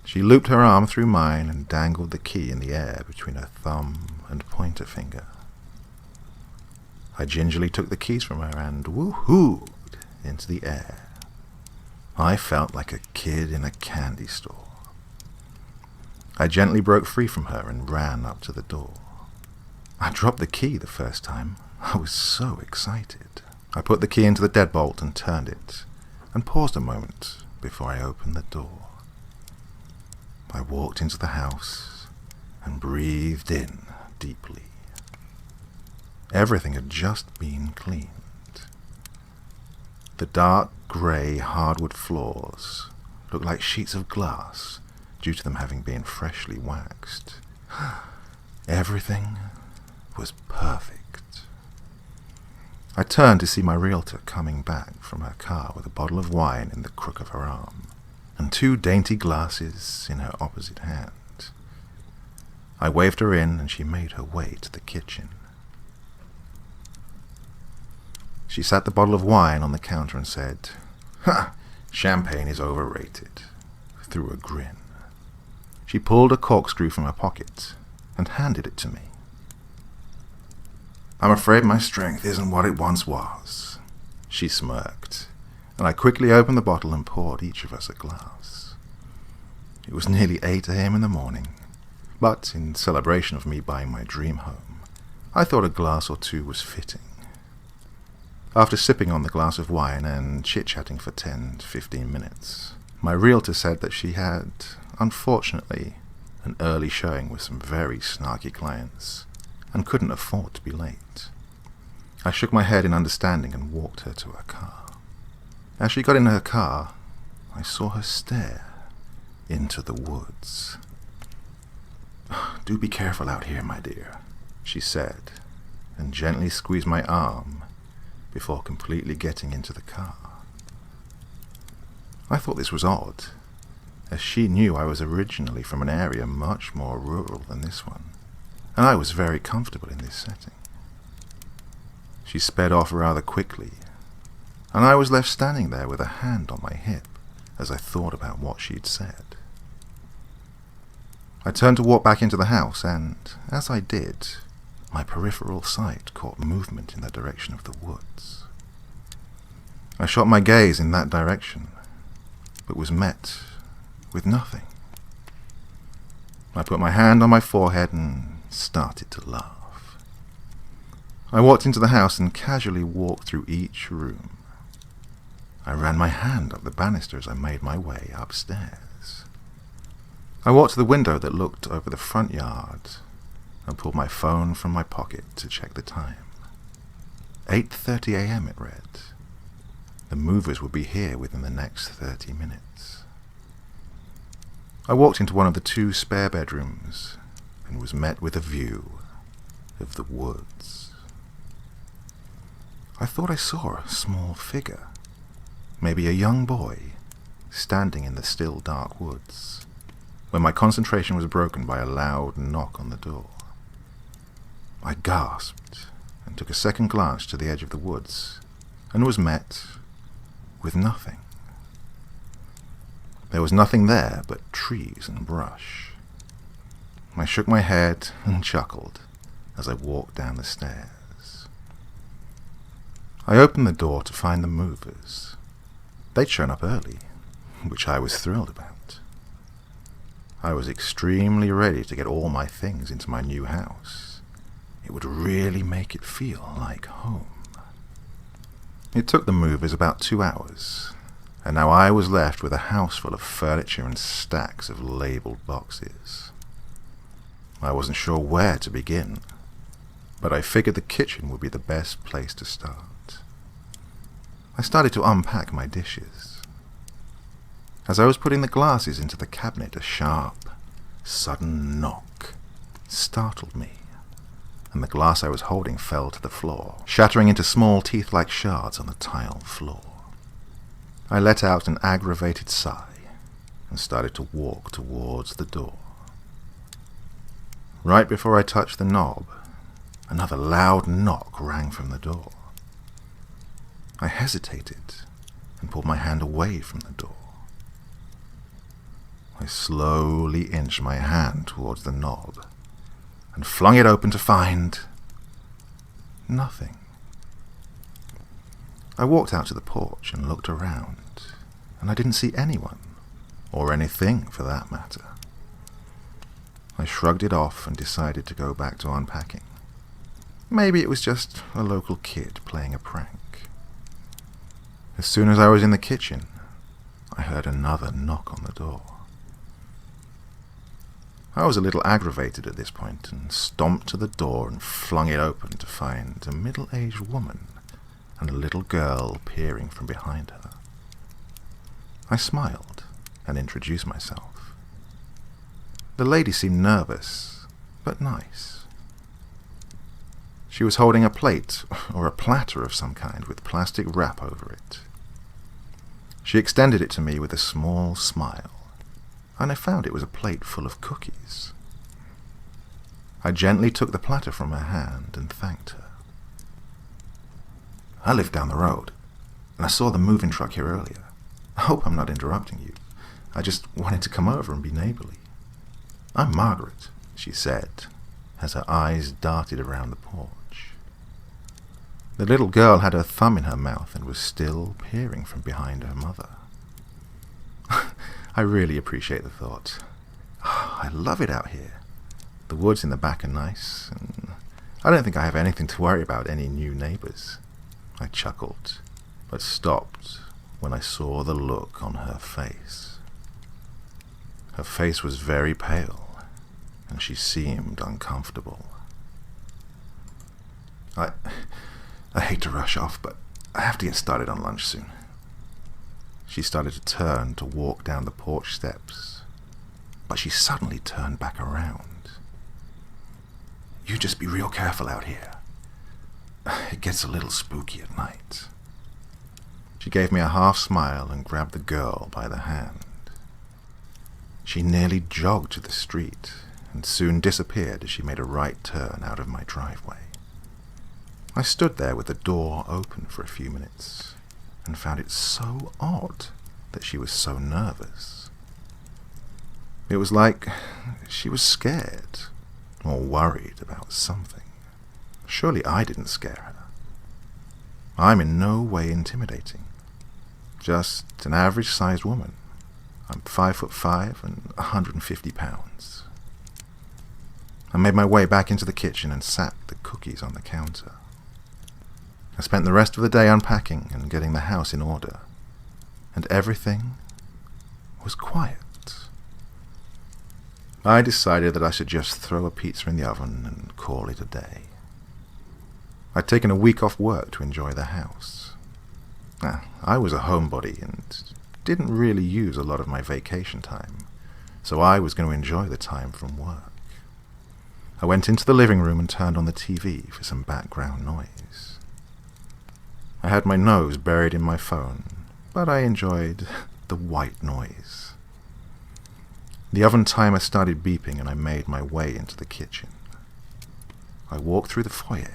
She looped her arm through mine and dangled the key in the air between her thumb and pointer finger. I gingerly took the keys from her and woohooed into the air. I felt like a kid in a candy store. I gently broke free from her and ran up to the door. I dropped the key the first time. I was so excited. I put the key into the deadbolt and turned it, and paused a moment before I opened the door. I walked into the house and breathed in deeply. Everything had just been cleaned. The dark grey hardwood floors looked like sheets of glass due to them having been freshly waxed. Everything was perfect. I turned to see my realtor coming back from her car with a bottle of wine in the crook of her arm, and 2 dainty glasses in her opposite hand. I waved her in, and she made her way to the kitchen. She sat the bottle of wine on the counter and said, "Ha! Champagne is overrated," through a grin. She pulled a corkscrew from her pocket and handed it to me. "I'm afraid my strength isn't what it once was," she smirked, and I quickly opened the bottle and poured each of us a glass. It was nearly 8 a.m. in the morning, but in celebration of me buying my dream home, I thought a glass or 2 was fitting. After sipping on the glass of wine and chit-chatting for 10 to 15 minutes, my realtor said that she had, unfortunately, an early showing with some very snarky clients and couldn't afford to be late. I shook my head in understanding and walked her to her car. As she got in her car, I saw her stare into the woods. "Do be careful out here, my dear," she said, and gently squeezed my arm before completely getting into the car. I thought this was odd, as she knew I was originally from an area much more rural than this one, and I was very comfortable in this setting. She sped off rather quickly, and I was left standing there with a hand on my hip as I thought about what she'd said. I turned to walk back into the house, and as I did, my peripheral sight caught movement in the direction of the woods. I shot my gaze in that direction, but was met with nothing. I put my hand on my forehead and started to laugh. I walked into the house and casually walked through each room. I ran my hand up the banister as I made my way upstairs. I walked to the window that looked over the front yard and pulled my phone from my pocket to check the time. 8:30 a.m. it read. The movers would be here within the next 30 minutes. I walked into one of the 2 spare bedrooms and was met with a view of the woods. I thought I saw a small figure, maybe a young boy, standing in the still dark woods, when my concentration was broken by a loud knock on the door. I gasped and took a second glance to the edge of the woods and was met with nothing. There was nothing there but trees and brush. I shook my head and chuckled as I walked down the stairs. I opened the door to find the movers. They'd shown up early, which I was thrilled about. I was extremely ready to get all my things into my new house. It would really make it feel like home. It took the movers about 2 hours, and now I was left with a house full of furniture and stacks of labeled boxes. I wasn't sure where to begin, but I figured the kitchen would be the best place to start. I started to unpack my dishes. As I was putting the glasses into the cabinet, a sharp, sudden knock startled me, and the glass I was holding fell to the floor, shattering into small teeth-like shards on the tile floor. I let out an aggravated sigh and started to walk towards the door. Right before I touched the knob, another loud knock rang from the door. I hesitated and pulled my hand away from the door. I slowly inched my hand towards the knob and flung it open to find nothing. I walked out to the porch and looked around, and I didn't see anyone, or anything for that matter. I shrugged it off and decided to go back to unpacking. Maybe it was just a local kid playing a prank. As soon as I was in the kitchen, I heard another knock on the door. I was a little aggravated at this point and stomped to the door and flung it open to find a middle-aged woman and a little girl peering from behind her. I smiled and introduced myself. The lady seemed nervous, but nice. She was holding a plate or a platter of some kind with plastic wrap over it. She extended it to me with a small smile, and I found it was a plate full of cookies. I gently took the platter from her hand and thanked her. I live down the road, and I saw the moving truck here earlier. I hope I'm not interrupting you. I just wanted to come over and be neighborly. I'm Margaret, she said, as her eyes darted around the porch. The little girl had her thumb in her mouth and was still peering from behind her mother. I really appreciate the thought. I love it out here. The woods in the back are nice, and I don't think I have anything to worry about any new neighbors. I chuckled, but stopped when I saw the look on her face. Her face was very pale, and she seemed uncomfortable. I hate to rush off, but I have to get started on lunch soon. She started to turn to walk down the porch steps, but she suddenly turned back around. You just be real careful out here. It gets a little spooky at night. She gave me a half smile and grabbed the girl by the hand. She nearly jogged to the street and soon disappeared as she made a right turn out of my driveway. I stood there with the door open for a few minutes and found it so odd that she was so nervous. It was like she was scared or worried about something. Surely I didn't scare her. I'm in no way intimidating. Just an average-sized woman. I'm 5'5" and 150 pounds. I made my way back into the kitchen and sat the cookies on the counter. I spent the rest of the day unpacking and getting the house in order, and everything was quiet. I decided that I should just throw a pizza in the oven and call it a day. I'd taken a week off work to enjoy the house. I was a homebody and didn't really use a lot of my vacation time, so I was going to enjoy the time from work. I went into the living room and turned on the TV for some background noise. I had my nose buried in my phone, but I enjoyed the white noise. The oven timer started beeping and I made my way into the kitchen. I walked through the foyer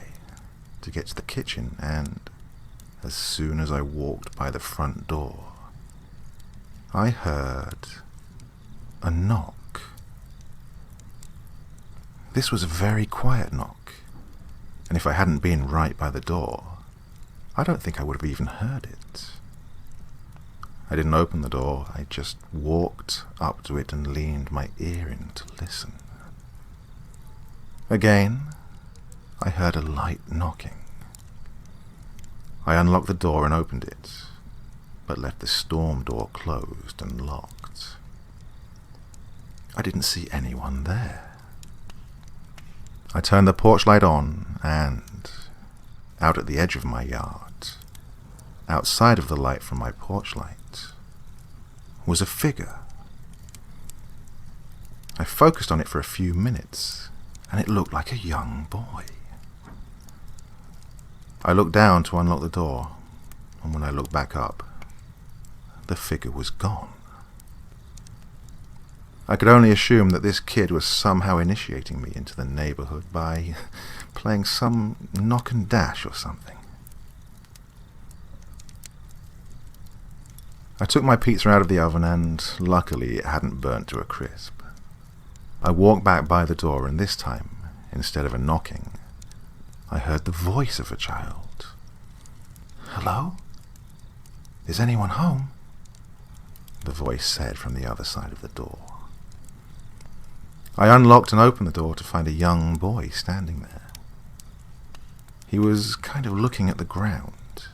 to get to the kitchen, and as soon as I walked by the front door, I heard a knock. This was a very quiet knock, and if I hadn't been right by the door, I don't think I would have even heard it. I didn't open the door, I just walked up to it and leaned my ear in to listen. Again, I heard a light knocking. I unlocked the door and opened it, but left the storm door closed and locked. I didn't see anyone there. I turned the porch light on and, out at the edge of my yard, outside of the light from my porch light, was a figure. I focused on it for a few minutes, and it looked like a young boy. I looked down to unlock the door, and when I looked back up, the figure was gone. I could only assume that this kid was somehow initiating me into the neighborhood by playing some knock and dash or something. I took my pizza out of the oven and, luckily, it hadn't burnt to a crisp. I walked back by the door and this time, instead of a knocking, I heard the voice of a child. "Hello? Is anyone home?" the voice said from the other side of the door. I unlocked and opened the door to find a young boy standing there. He was kind of looking at the ground,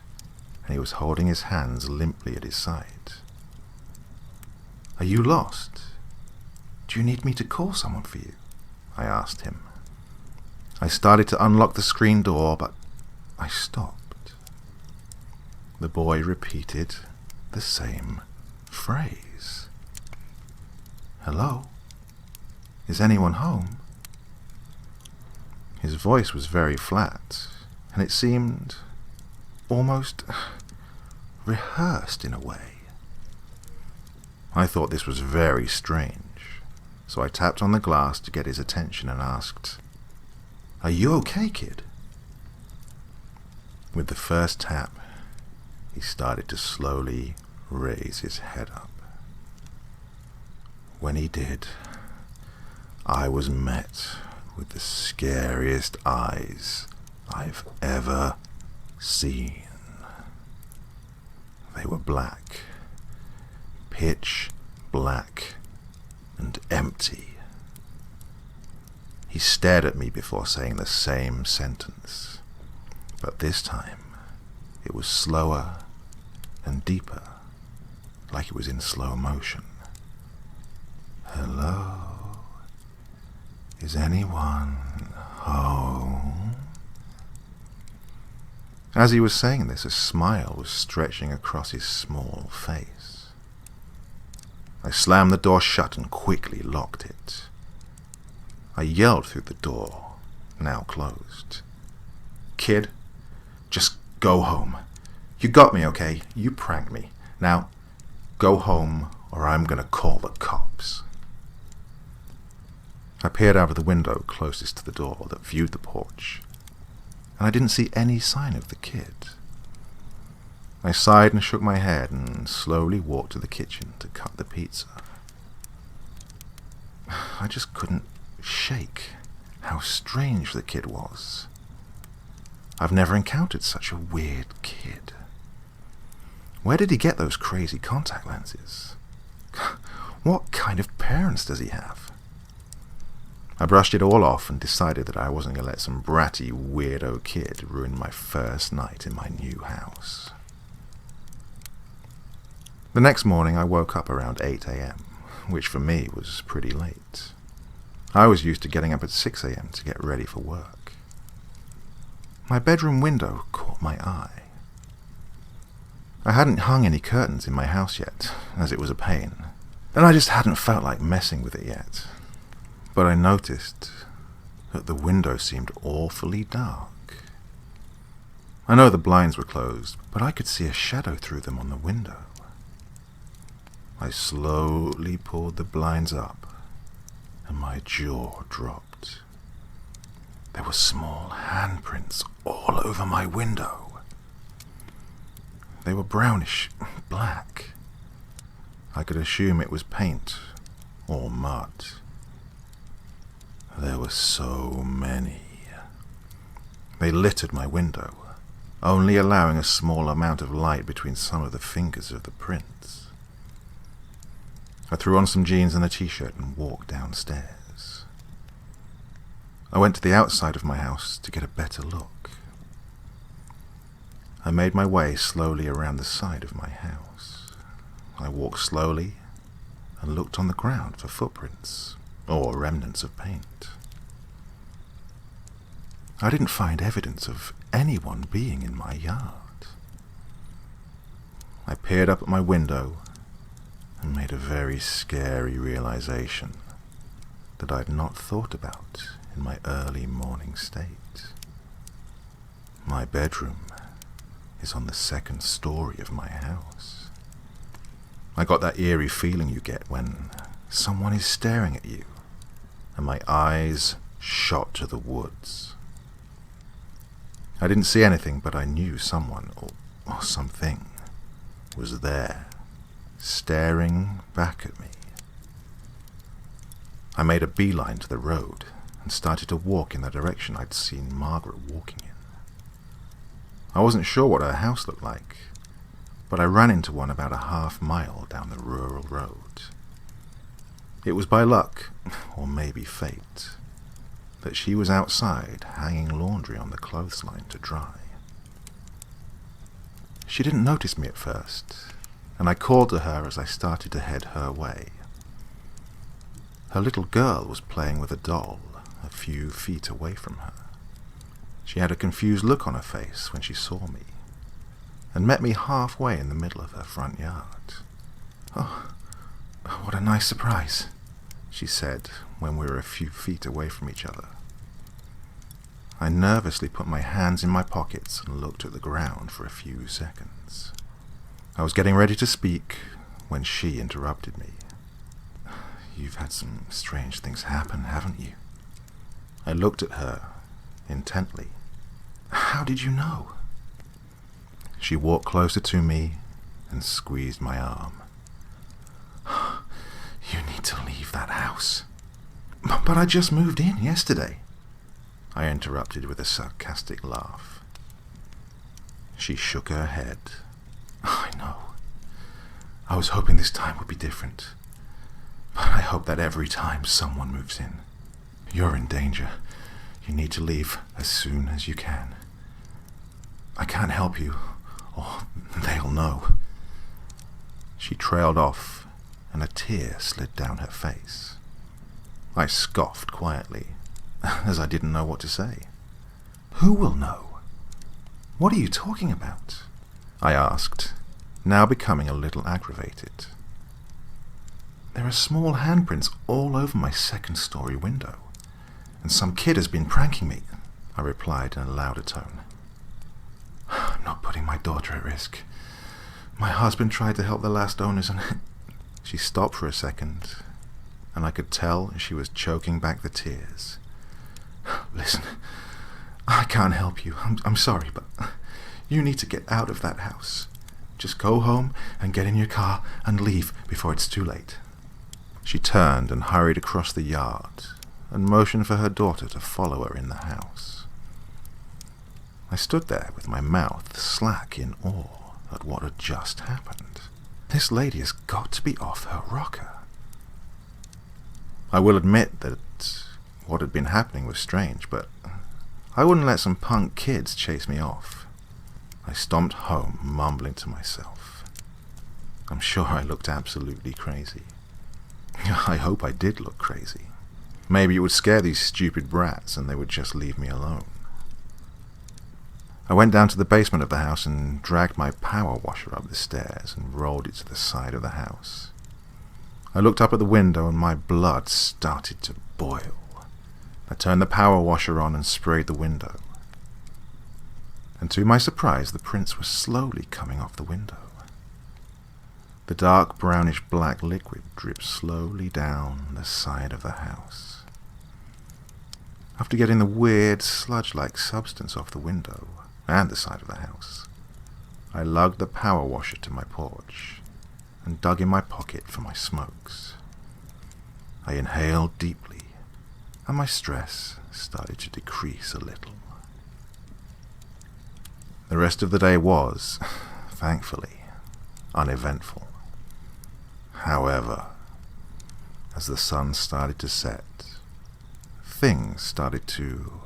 and he was holding his hands limply at his side. "Are you lost? Do you need me to call someone for you?" I asked him. I started to unlock the screen door, but I stopped. The boy repeated the same phrase. "Hello? Is anyone home?" His voice was very flat, and it seemed almost rehearsed in a way. I thought this was very strange, so I tapped on the glass to get his attention and asked, "Are you okay, kid?" With the first tap, he started to slowly raise his head up. When he did, I was met with the scariest eyes I've ever seen. They were black, pitch black, and empty. He stared at me before saying the same sentence, but this time it was slower and deeper, like it was in slow motion. "Hello? Is anyone home?" As he was saying this, a smile was stretching across his small face. I slammed the door shut and quickly locked it. I yelled through the door, now closed, "Kid, just go home. You got me, okay? You pranked me. Now, go home or I'm gonna call the cops." I peered out of the window closest to the door that viewed the porch, and I didn't see any sign of the kid. I sighed and shook my head and slowly walked to the kitchen to cut the pizza. I just couldn't shake how strange the kid was. I've never encountered such a weird kid. Where did he get those crazy contact lenses? What kind of parents does he have? I brushed it all off and decided that I wasn't going to let some bratty, weirdo kid ruin my first night in my new house. The next morning I woke up around 8 a.m., which for me was pretty late. I was used to getting up at 6 a.m. to get ready for work. My bedroom window caught my eye. I hadn't hung any curtains in my house yet, as it was a pain, and I just hadn't felt like messing with it yet. But I noticed that the window seemed awfully dark. I know the blinds were closed, but I could see a shadow through them on the window. I slowly pulled the blinds up, and my jaw dropped. There were small handprints all over my window. They were brownish black. I could assume it was paint or mud. There were so many. They littered my window, only allowing a small amount of light between some of the fingers of the prints. I threw on some jeans and a t-shirt and walked downstairs. I went to the outside of my house to get a better look. I made my way slowly around the side of my house. I walked slowly and looked on the ground for footprints or remnants of paint. I didn't find evidence of anyone being in my yard. I peered up at my window and made a very scary realization that I'd not thought about in my early morning state. My bedroom is on the second story of my house. I got that eerie feeling you get when someone is staring at you, and my eyes shot to the woods. I didn't see anything, but I knew someone or something was there, staring back at me. I made a beeline to the road and started to walk in the direction I'd seen Margaret walking in. I wasn't sure what her house looked like, but I ran into one about a half-mile down the rural road. It was by luck, or maybe fate, that she was outside hanging laundry on the clothesline to dry. She didn't notice me at first, and I called to her as I started to head her way. Her little girl was playing with a doll a few feet away from her. She had a confused look on her face when she saw me, and met me halfway in the middle of her front yard. "Oh, what a nice surprise," she said when we were a few feet away from each other. I nervously put my hands in my pockets and looked at the ground for a few seconds. I was getting ready to speak when she interrupted me. "You've had some strange things happen, haven't you?" I looked at her intently. "How did you know?" She walked closer to me and squeezed my arm. "You need to leave that house." "But I just moved in yesterday," I interrupted with a sarcastic laugh. She shook her head. "I know. I was hoping this time would be different. But I hope that every time someone moves in, you're in danger. You need to leave as soon as you can. I can't help you, or they'll know." She trailed off, and a tear slid down her face. I scoffed quietly, as I didn't know what to say. "Who will know? What are you talking about?" I asked, now becoming a little aggravated. "There are small handprints all over my second-story window, and some kid has been pranking me," I replied in a louder tone. "I'm not putting my daughter at risk. My husband tried to help the last owners and..." She stopped for a second, and I could tell she was choking back the tears. "Listen, I can't help you. I'm sorry, but you need to get out of that house. Just go home and get in your car and leave before it's too late." She turned and hurried across the yard and motioned for her daughter to follow her in the house. I stood there with my mouth slack in awe at what had just happened. This lady has got to be off her rocker. I will admit that what had been happening was strange, but I wouldn't let some punk kids chase me off. I stomped home, mumbling to myself. I'm sure I looked absolutely crazy. I hope I did look crazy. Maybe it would scare these stupid brats and they would just leave me alone. I went down to the basement of the house and dragged my power washer up the stairs and rolled it to the side of the house. I looked up at the window and my blood started to boil. I turned the power washer on and sprayed the window. And to my surprise, the prints were slowly coming off the window. The dark brownish-black liquid dripped slowly down the side of the house. After getting the weird, sludge-like substance off the window and the side of the house, I lugged the power washer to my porch and dug in my pocket for my smokes. I inhaled deeply, and my stress started to decrease a little. The rest of the day was, thankfully, uneventful. However, as the sun started to set, things started to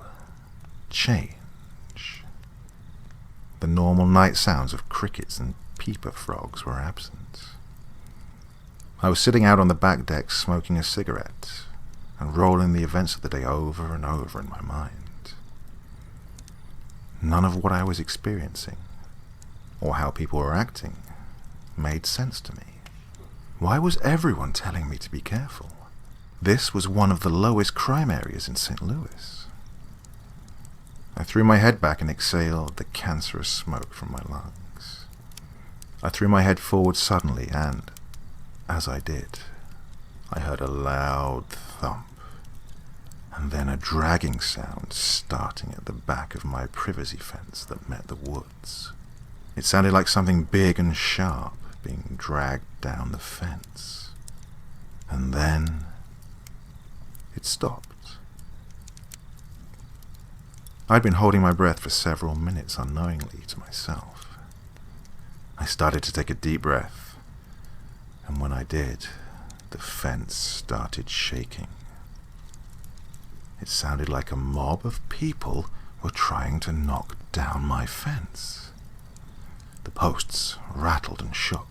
change. The normal night sounds of crickets and peeper frogs were absent. I was sitting out on the back deck smoking a cigarette and rolling the events of the day over and over in my mind. None of what I was experiencing, or how people were acting, made sense to me. Why was everyone telling me to be careful? This was one of the lowest crime areas in St. Louis. I threw my head back and exhaled the cancerous smoke from my lungs. I threw my head forward suddenly and, as I did, I heard a loud thump, and then a dragging sound starting at the back of my privacy fence that met the woods. It sounded like something big and sharp being dragged down the fence. And then it stopped. I'd been holding my breath for several minutes unknowingly to myself. I started to take a deep breath, and when I did, the fence started shaking. It sounded like a mob of people were trying to knock down my fence. The posts rattled and shook.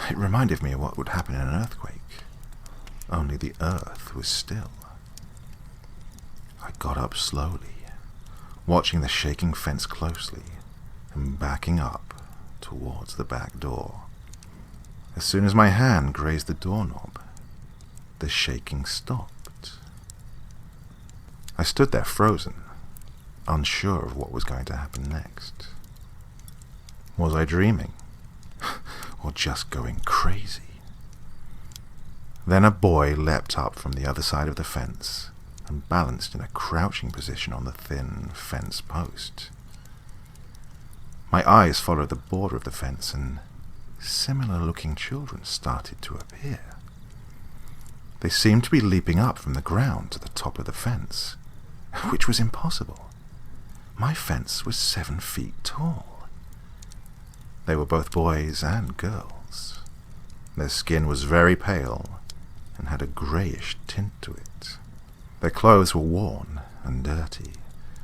It reminded me of what would happen in an earthquake, only the earth was still. I got up slowly, watching the shaking fence closely, and backing up towards the back door. As soon as my hand grazed the doorknob, the shaking stopped. I stood there frozen, unsure of what was going to happen next. Was I dreaming? or just going crazy. Then a boy leapt up from the other side of the fence and balanced in a crouching position on the thin fence post. My eyes followed the border of the fence, and similar-looking children started to appear. They seemed to be leaping up from the ground to the top of the fence, which was impossible. My fence was 7 feet tall. They were both boys and girls. Their skin was very pale and had a greyish tint to it. Their clothes were worn and dirty,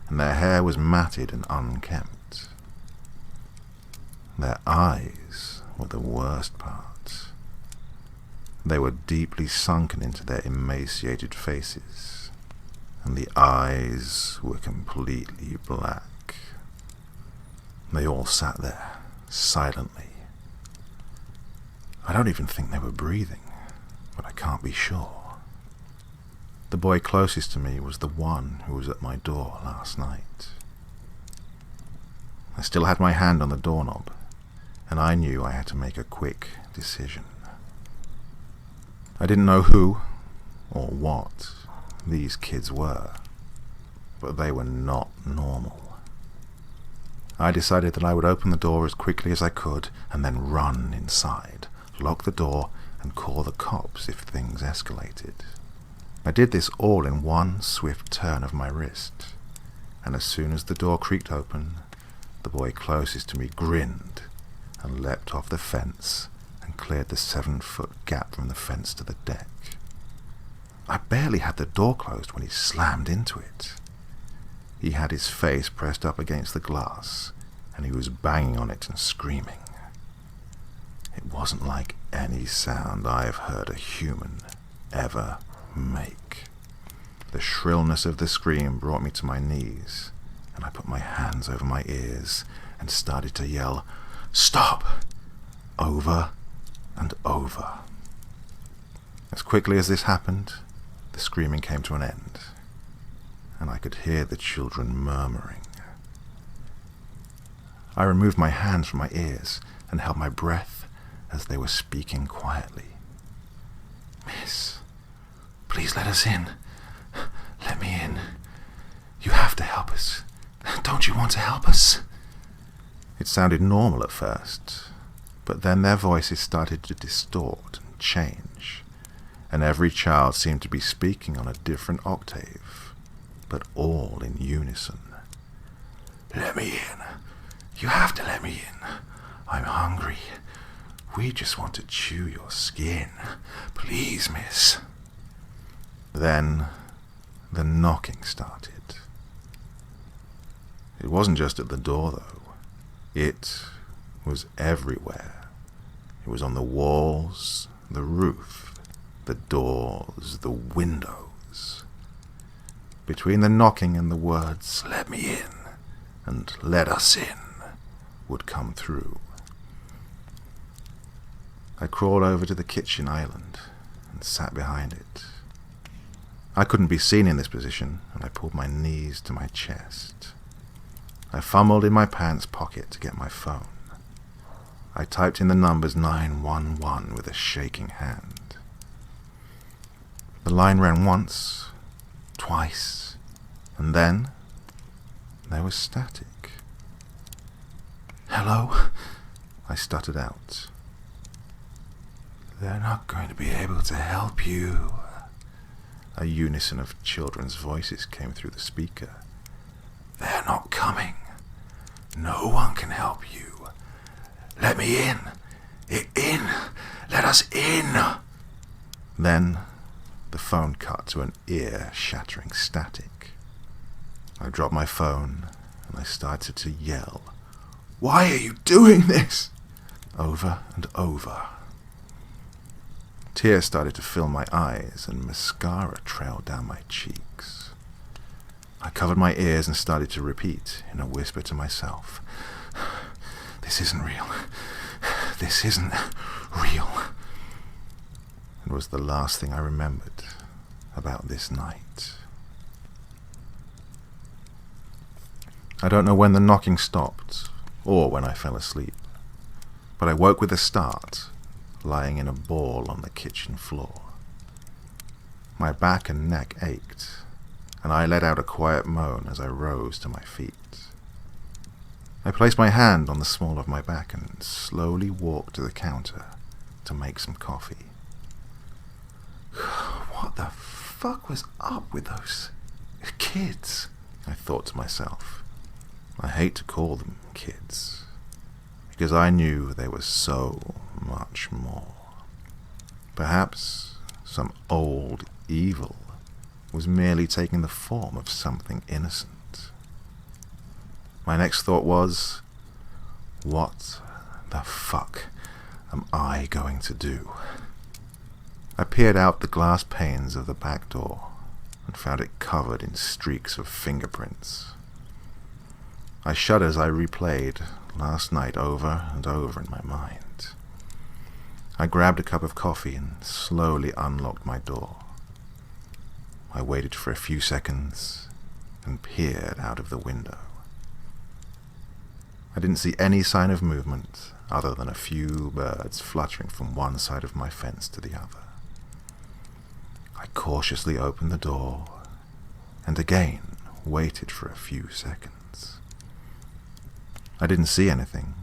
and their hair was matted and unkempt. Their eyes were the worst part. They were deeply sunken into their emaciated faces, and the eyes were completely black. They all sat there, silently. I don't even think they were breathing, but I can't be sure. The boy closest to me was the one who was at my door last night. I still had my hand on the doorknob, and I knew I had to make a quick decision. I didn't know who or what these kids were, but they were not normal. I decided that I would open the door as quickly as I could and then run inside, lock the door, and call the cops if things escalated. I did this all in one swift turn of my wrist, and as soon as the door creaked open, the boy closest to me grinned and leapt off the fence and cleared the 7-foot gap from the fence to the deck. I barely had the door closed when he slammed into it. He had his face pressed up against the glass, and he was banging on it and screaming. It wasn't like any sound I have heard a human ever make. The shrillness of the scream brought me to my knees, and I put my hands over my ears and started to yell, "Stop!" over and over. As quickly as this happened, the screaming came to an end, and I could hear the children murmuring. I removed my hands from my ears and held my breath as they were speaking quietly. "Miss, please let us in. Let me in. You have to help us. Don't you want to help us?" It sounded normal at first, but then their voices started to distort and change, and every child seemed to be speaking on a different octave, but all in unison. "Let me in. You have to let me in. I'm hungry. We just want to chew your skin. Please, miss." Then the knocking started. It wasn't just at the door, though. It was everywhere. It was on the walls, the roof, the doors, the windows. Between the knocking and the words, "Let me in," and "Let us in," would come through. I crawled over to the kitchen island and sat behind it. I couldn't be seen in this position, and I pulled my knees to my chest. I fumbled in my pants pocket to get my phone. I typed in the numbers 911 with a shaking hand. The line rang once, twice, and then there was static. "Hello?" I stuttered out. "They're not going to be able to help you." A unison of children's voices came through the speaker. "They're not coming. No one can help you. Let me in. In. Let us in." Then the phone cut to an ear-shattering static. I dropped my phone and I started to yell, "Why are you doing this?" over and over. Tears started to fill my eyes and mascara trailed down my cheeks. I covered my ears and started to repeat in a whisper to myself, "This isn't real. This isn't real." It was the last thing I remembered about this night. I don't know when the knocking stopped or when I fell asleep. but I woke with a start, lying in a ball on the kitchen floor. My back and neck ached, and I let out a quiet moan as I rose to my feet. I placed my hand on the small of my back and slowly walked to the counter to make some coffee. What the fuck was up with those kids? I thought to myself. I hate to call them kids, because I knew they were so much more. Perhaps some old evil was merely taking the form of something innocent. My next thought was, what the fuck am I going to do? I peered out the glass panes of the back door and found it covered in streaks of fingerprints. I shuddered as I replayed last night over and over in my mind. I grabbed a cup of coffee and slowly unlocked my door. I waited for a few seconds and peered out of the window. I didn't see any sign of movement other than a few birds fluttering from one side of my fence to the other. I cautiously opened the door and again waited for a few seconds. I didn't see anything,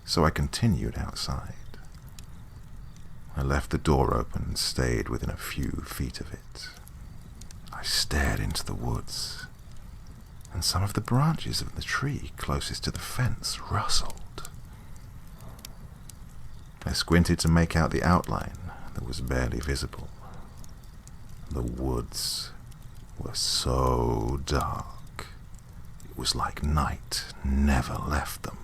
so I continued outside. I left the door open and stayed within a few feet of it. I stared into the woods, and some of the branches of the tree closest to the fence rustled. I squinted to make out the outline that was barely visible. The woods were so dark, it was like night never left them.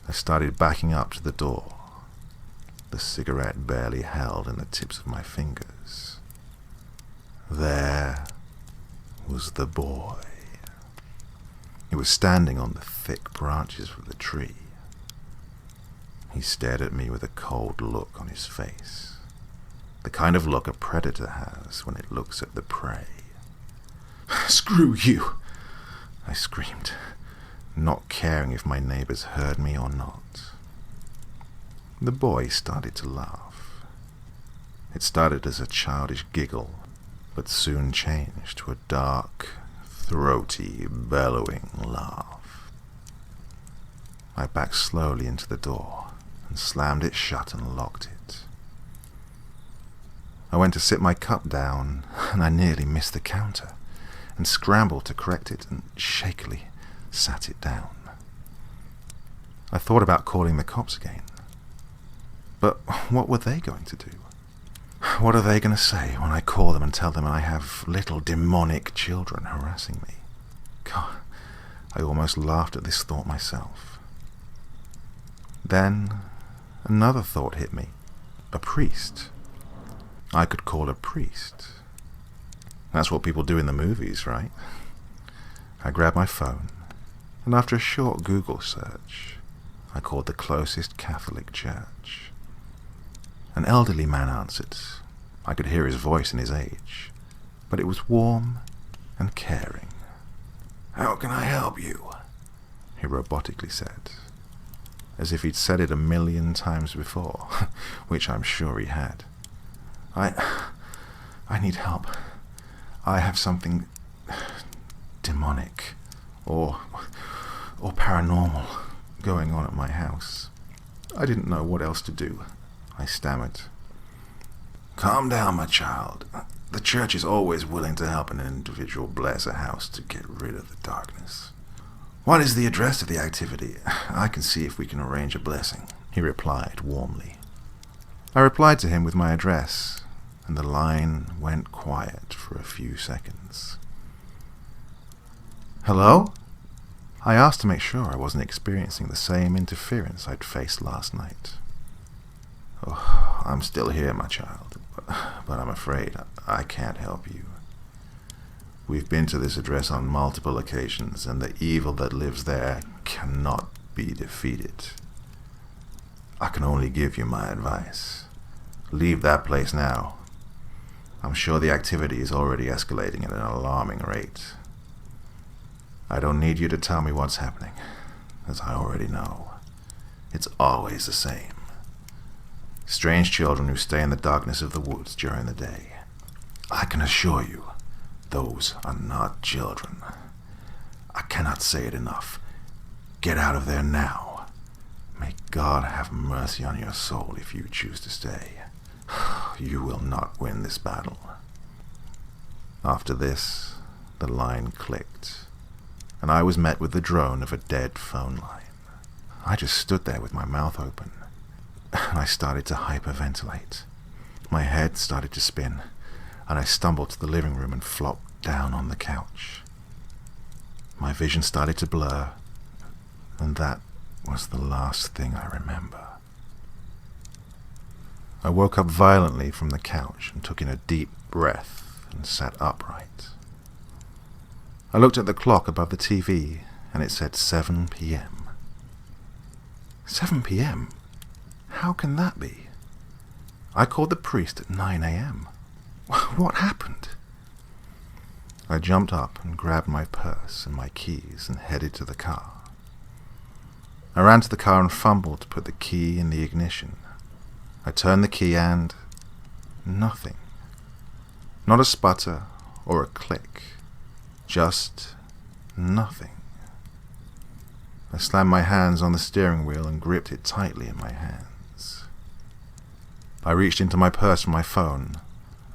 I started backing up to the door, the cigarette barely held in the tips of my fingers. There was the boy. He was standing on the thick branches of the tree. He stared at me with a cold look on his face, the kind of look a predator has when it looks at the prey. "Screw you!" I screamed, not caring if my neighbors heard me or not. The boy started to laugh. It started as a childish giggle, but soon changed to a dark, throaty, bellowing laugh. I backed slowly into the door and slammed it shut and locked it. I went to sit my cup down, and I nearly missed the counter, and scrambled to correct it and shakily sat it down. I thought about calling the cops again. But what were they going to do? What are they going to say when I call them and tell them I have little demonic children harassing me? God, I almost laughed at this thought myself. Then another thought hit me. A priest. I could call a priest. That's what people do in the movies, right? I grabbed my phone, and after a short Google search, I called the closest Catholic church. An elderly man answered. I could hear his voice and his age, but it was warm and caring. "How can I help you?" he robotically said, as if he'd said it 1,000,000 times before, which I'm sure he had. I need help. I have something demonic or paranormal going on at my house. I didn't know what else to do. I stammered. "Calm down, my child. The church is always willing to help an individual bless a house to get rid of the darkness. What is the address of the activity? I can see if we can arrange a blessing," he replied warmly. I replied to him with my address, and the line went quiet for a few seconds. "Hello?" I asked to make sure I wasn't experiencing the same interference I'd faced last night. "Oh, I'm still here, my child, but I'm afraid I can't help you. We've been to this address on multiple occasions, and the evil that lives there cannot be defeated. I can only give you my advice. Leave that place now. I'm sure the activity is already escalating at an alarming rate. I don't need you to tell me what's happening, as I already know." It's always the same. Strange children who stay in the darkness of the woods during the day. I can assure you, those are not children. I cannot say it enough. Get out of there now. May God have mercy on your soul if you choose to stay. You will not win this battle. After this, the line clicked, and I was met with the drone of a dead phone line. I just stood there with my mouth open, and I started to hyperventilate. My head started to spin, and I stumbled to the living room and flopped down on the couch. My vision started to blur, and that was the last thing I remember. I woke up violently from the couch and took in a deep breath and sat upright. I looked at the clock above the TV, and it said 7 p.m. 7 p.m.? How can that be? I called the priest at 9 a.m. What happened? I jumped up and grabbed my purse and my keys and headed to the car. I ran to the car and fumbled to put the key in the ignition. I turned the key and... nothing. Not a sputter or a click. Just nothing. I slammed my hands on the steering wheel and gripped it tightly in my hands. I reached into my purse for my phone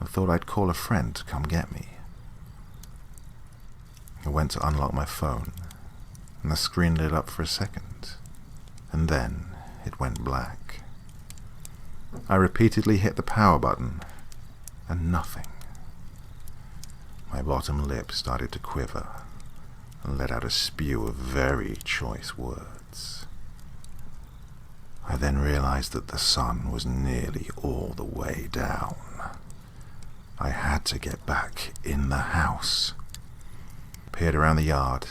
and thought I'd call a friend to come get me. I went to unlock my phone, and the screen lit up for a second, and then it went black. I repeatedly hit the power button, and nothing. My bottom lip started to quiver and let out a spew of very choice words. I then realized that the sun was nearly all the way down. I had to get back in the house. Peered around the yard,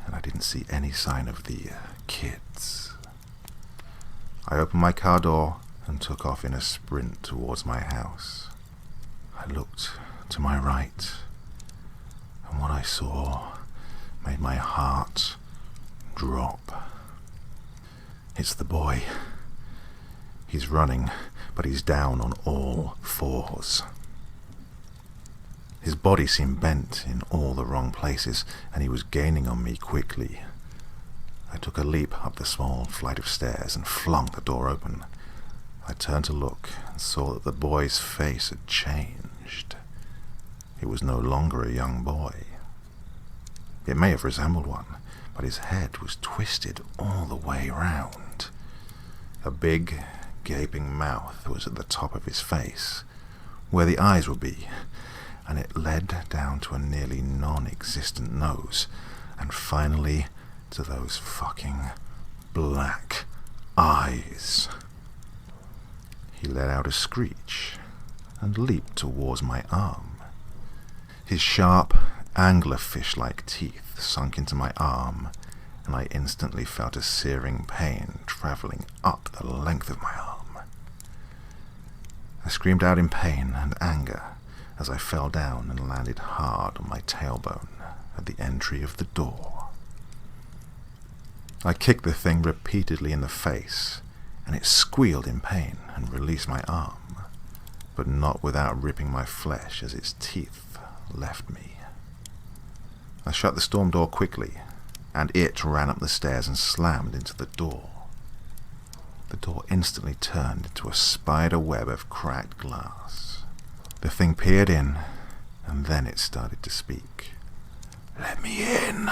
and I didn't see any sign of the kids. I opened my car door and took off in a sprint towards my house. I looked to my right, and what I saw made my heart drop. It's the boy. He's running, but he's down on all fours. His body seemed bent in all the wrong places, and he was gaining on me quickly. I took a leap up the small flight of stairs and flung the door open. I turned to look and saw that the boy's face had changed. He was no longer a young boy. It may have resembled one, but his head was twisted all the way round. A big, gaping mouth was at the top of his face, where the eyes would be, and it led down to a nearly non-existent nose, and finally to those fucking black eyes. He let out a screech and leaped towards my arm. His sharp, anglerfish-like teeth sunk into my arm, and I instantly felt a searing pain travelling up the length of my arm. I screamed out in pain and anger as I fell down and landed hard on my tailbone at the entry of the door. I kicked the thing repeatedly in the face, and it squealed in pain and released my arm, but not without ripping my flesh as its teeth left me. I shut the storm door quickly, and it ran up the stairs and slammed into the door. The door instantly turned into a spider web of cracked glass. The thing peered in, and then it started to speak. "Let me in!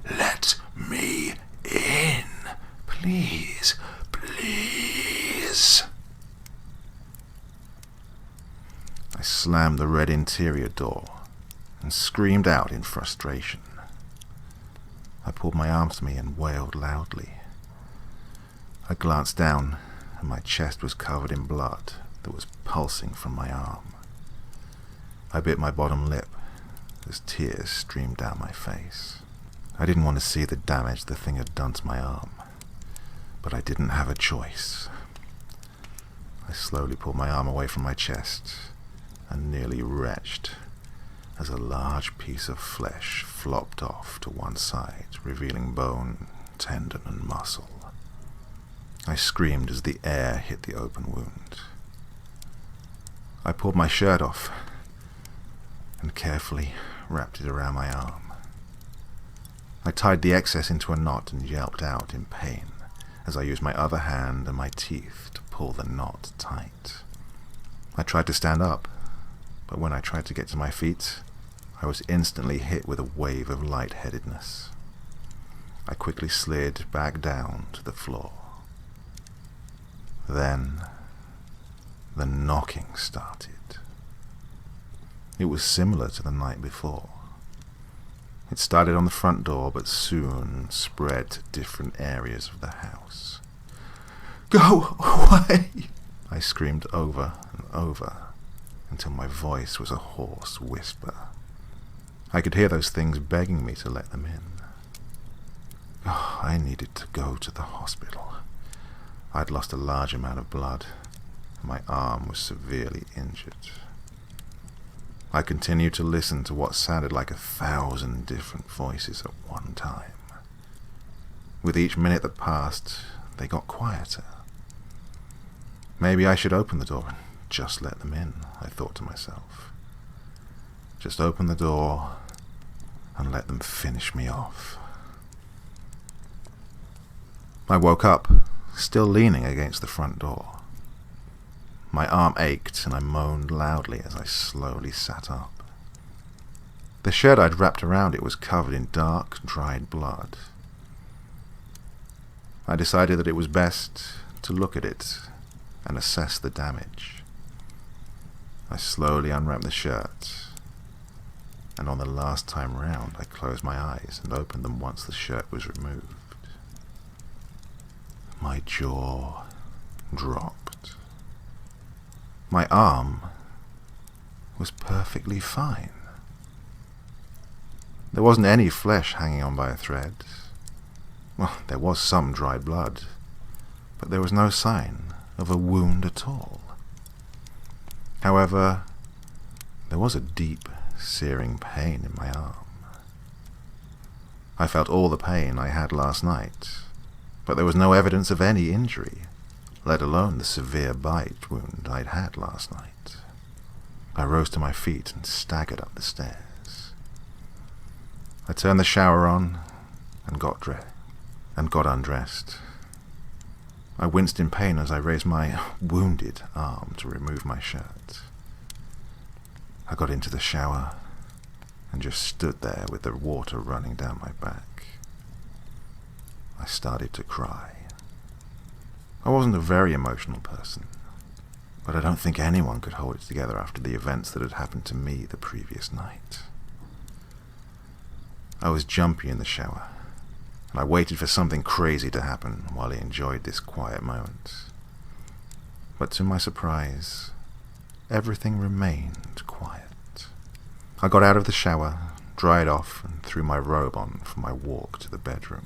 Let me in! Please, please!" I slammed the red interior door and screamed out in frustration. I pulled my arm to me and wailed loudly. I glanced down, and my chest was covered in blood that was pulsing from my arm. I bit my bottom lip as tears streamed down my face. I didn't want to see the damage the thing had done to my arm, but I didn't have a choice. I slowly pulled my arm away from my chest and nearly retched as a large piece of flesh flopped off to one side, revealing bone, tendon, and muscle. I screamed as the air hit the open wound. I pulled my shirt off and carefully wrapped it around my arm. I tied the excess into a knot and yelped out in pain as I used my other hand and my teeth to pull the knot tight. I tried to stand up, but when I tried to get to my feet, I was instantly hit with a wave of lightheadedness. I quickly slid back down to the floor. Then, the knocking started. It was similar to the night before. It started on the front door, but soon spread to different areas of the house. "Go away!" I screamed over and over, until my voice was a hoarse whisper. I could hear those things begging me to let them in. Oh, I needed to go to the hospital. I'd lost a large amount of blood, and my arm was severely injured. I continued to listen to what sounded like 1,000 different voices at one time. With each minute that passed, they got quieter. Maybe I should open the door and just let them in, I thought to myself. Just open the door and let them finish me off. I woke up, still leaning against the front door. My arm ached and I moaned loudly as I slowly sat up. The shirt I'd wrapped around it was covered in dark, dried blood. I decided that it was best to look at it and assess the damage. I slowly unwrapped the shirt, and on the last time round I closed my eyes and opened them once the shirt was removed. My jaw dropped. My arm was perfectly fine. There wasn't any flesh hanging on by a thread. Well, there was some dried blood, but there was no sign of a wound at all. However, there was a deep, searing pain in my arm. I felt all the pain I had last night, but there was no evidence of any injury, let alone the severe bite wound I'd had last night. I rose to my feet and staggered up the stairs. I turned the shower on and got undressed. I winced in pain as I raised my wounded arm to remove my shirt. I got into the shower and just stood there with the water running down my back. I started to cry. I wasn't a very emotional person, but I don't think anyone could hold it together after the events that had happened to me the previous night. I was jumpy in the shower, and I waited for something crazy to happen while I enjoyed this quiet moment. But to my surprise, everything remained quiet. I got out of the shower, dried off, and threw my robe on for my walk to the bedroom.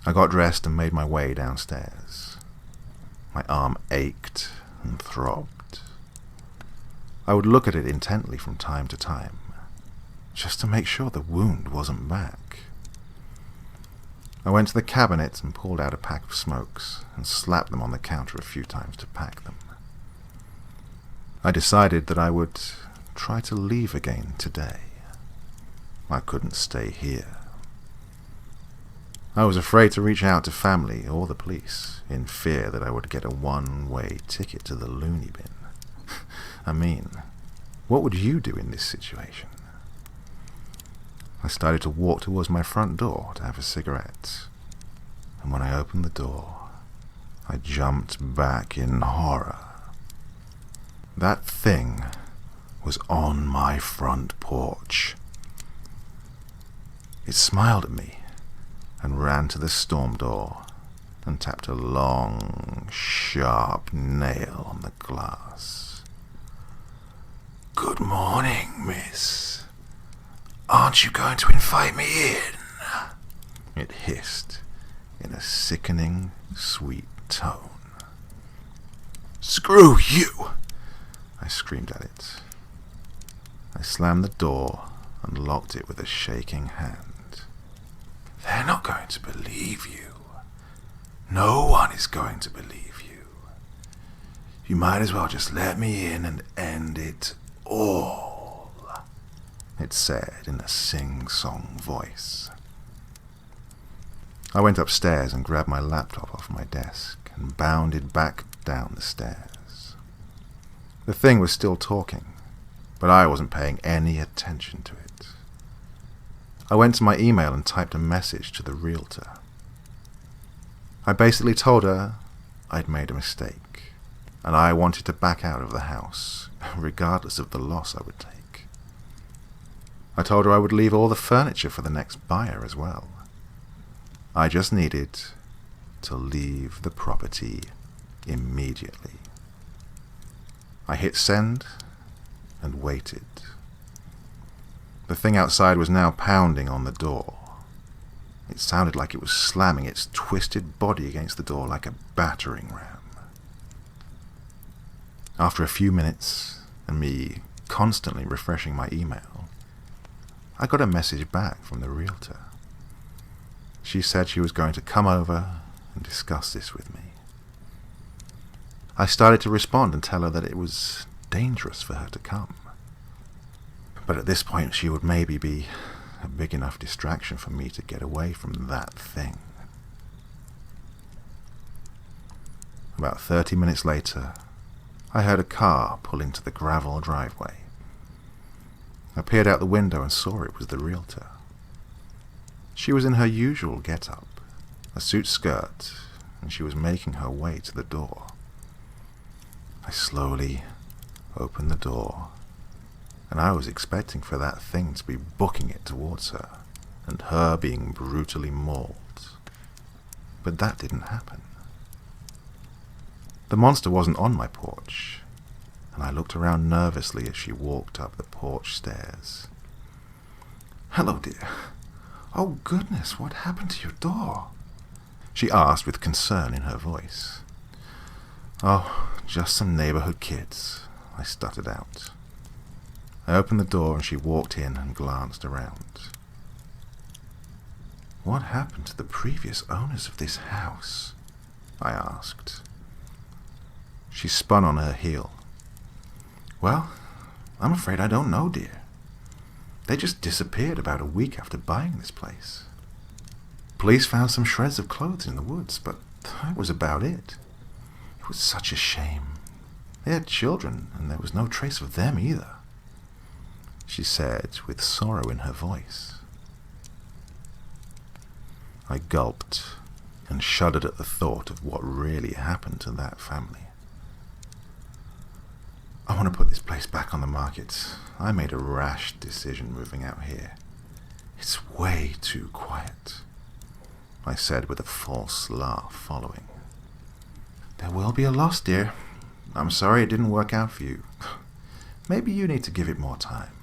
I got dressed and made my way downstairs. My arm ached and throbbed. I would look at it intently from time to time, just to make sure the wound wasn't back. I went to the cabinet and pulled out a pack of smokes and slapped them on the counter a few times to pack them. I decided that I would try to leave again today. I couldn't stay here. I was afraid to reach out to family or the police, in fear that I would get a one-way ticket to the loony bin. I mean, what would you do in this situation? I started to walk towards my front door to have a cigarette, and when I opened the door, I jumped back in horror. That thing was on my front porch. It smiled at me and ran to the storm door and tapped a long, sharp nail on the glass. "Good morning, miss. Aren't you going to invite me in?" It hissed in a sickening, sweet tone. "Screw you!" I screamed at it. I slammed the door and locked it with a shaking hand. "They're not going to believe you. No one is going to believe you. You might as well just let me in and end it all, it said in a sing-song voice. I went upstairs and grabbed my laptop off my desk and bounded back down the stairs. The thing was still talking, but I wasn't paying any attention to it. I went to my email and typed a message to the realtor. I basically told her I'd made a mistake, and I wanted to back out of the house, regardless of the loss I would take. I told her I would leave all the furniture for the next buyer as well. I just needed to leave the property immediately. I hit send and waited. The thing outside was now pounding on the door. It sounded like it was slamming its twisted body against the door like a battering ram. After a few minutes, and me constantly refreshing my email, I got a message back from the realtor. She said she was going to come over and discuss this with me. I started to respond and tell her that it was dangerous for her to come. But at this point she would maybe be a big enough distraction for me to get away from that thing. About 30 minutes later, I heard a car pull into the gravel driveway. I peered out the window and saw it was the realtor. She was in her usual get-up, a suit skirt, and she was making her way to the door. I slowly opened the door, and I was expecting for that thing to be booking it towards her, and her being brutally mauled. But that didn't happen. The monster wasn't on my porch, and I looked around nervously as she walked up the porch stairs. "Hello, dear. Oh, goodness, what happened to your door?" she asked with concern in her voice. "Oh, just some neighborhood kids," I stuttered out. I opened the door and she walked in and glanced around. "What happened to the previous owners of this house?" I asked. She spun on her heel. "Well, I'm afraid I don't know, dear. They just disappeared about a week after buying this place. Police found some shreds of clothes in the woods, but that was about it. It was such a shame. They had children, and there was no trace of them either," she said with sorrow in her voice. I gulped and shuddered at the thought of what really happened to that family. "I want to put this place back on the market. I made a rash decision moving out here. It's way too quiet," I said with a false laugh following. "There will be a loss, dear. I'm sorry it didn't work out for you. Maybe you need to give it more time."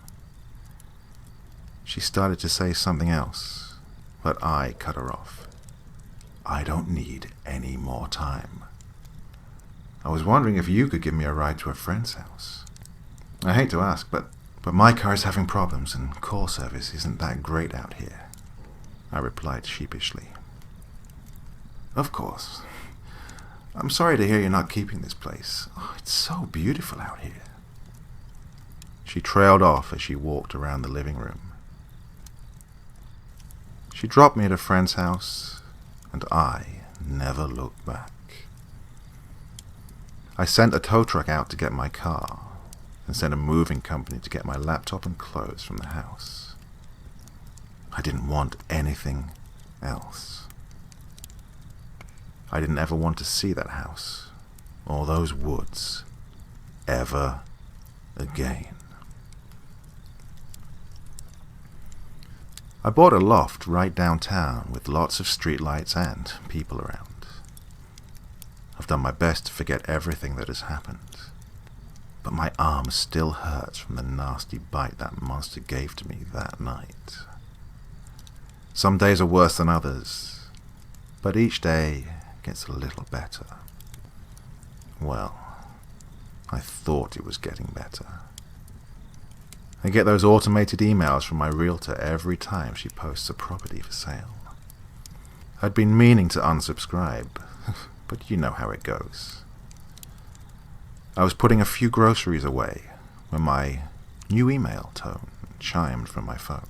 She started to say something else, but I cut her off. "I don't need any more time. I was wondering if you could give me a ride to a friend's house. I hate to ask, but my car is having problems and call service isn't that great out here," I replied sheepishly. "Of course. I'm sorry to hear you're not keeping this place. Oh, it's so beautiful out here." She trailed off as she walked around the living room. She dropped me at a friend's house, and I never looked back. I sent a tow truck out to get my car, and sent a moving company to get my laptop and clothes from the house. I didn't want anything else. I didn't ever want to see that house, or those woods, ever again. I bought a loft right downtown with lots of streetlights and people around. I've done my best to forget everything that has happened, but my arm still hurts from the nasty bite that monster gave to me that night. Some days are worse than others, but each day gets a little better. Well, I thought it was getting better. I get those automated emails from my realtor every time she posts a property for sale. I'd been meaning to unsubscribe, but you know how it goes. I was putting a few groceries away when my new email tone chimed from my phone.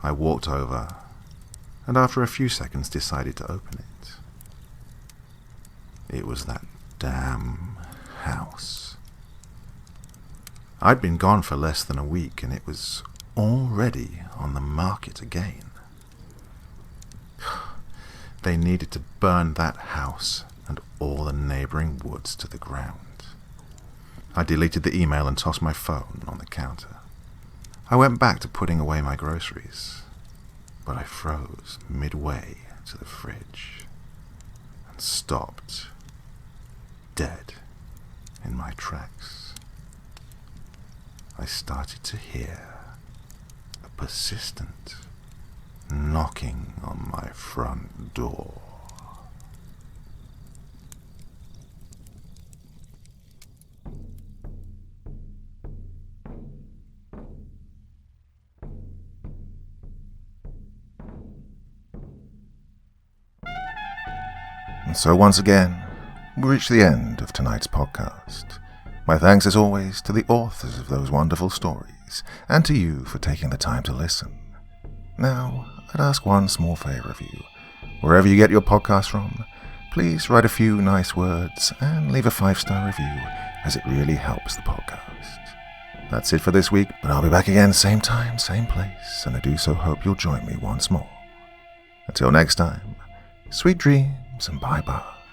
I walked over, and after a few seconds decided to open it. It was that damn house. I'd been gone for less than a week, and it was already on the market again. They needed to burn that house and all the neighboring woods to the ground. I deleted the email and tossed my phone on the counter. I went back to putting away my groceries, but I froze midway to the fridge and stopped dead in my tracks. I started to hear a persistent knocking on my front door. And so once again, we reach the end of tonight's podcast. My thanks as always to the authors of those wonderful stories, and to you for taking the time to listen. Now, I'd ask one small favour of you. Wherever you get your podcast from, please write a few nice words and leave a 5-star review, as it really helps the podcast. That's it for this week, but I'll be back again same time, same place, and I do so hope you'll join me once more. Until next time, sweet dreams and bye-bye.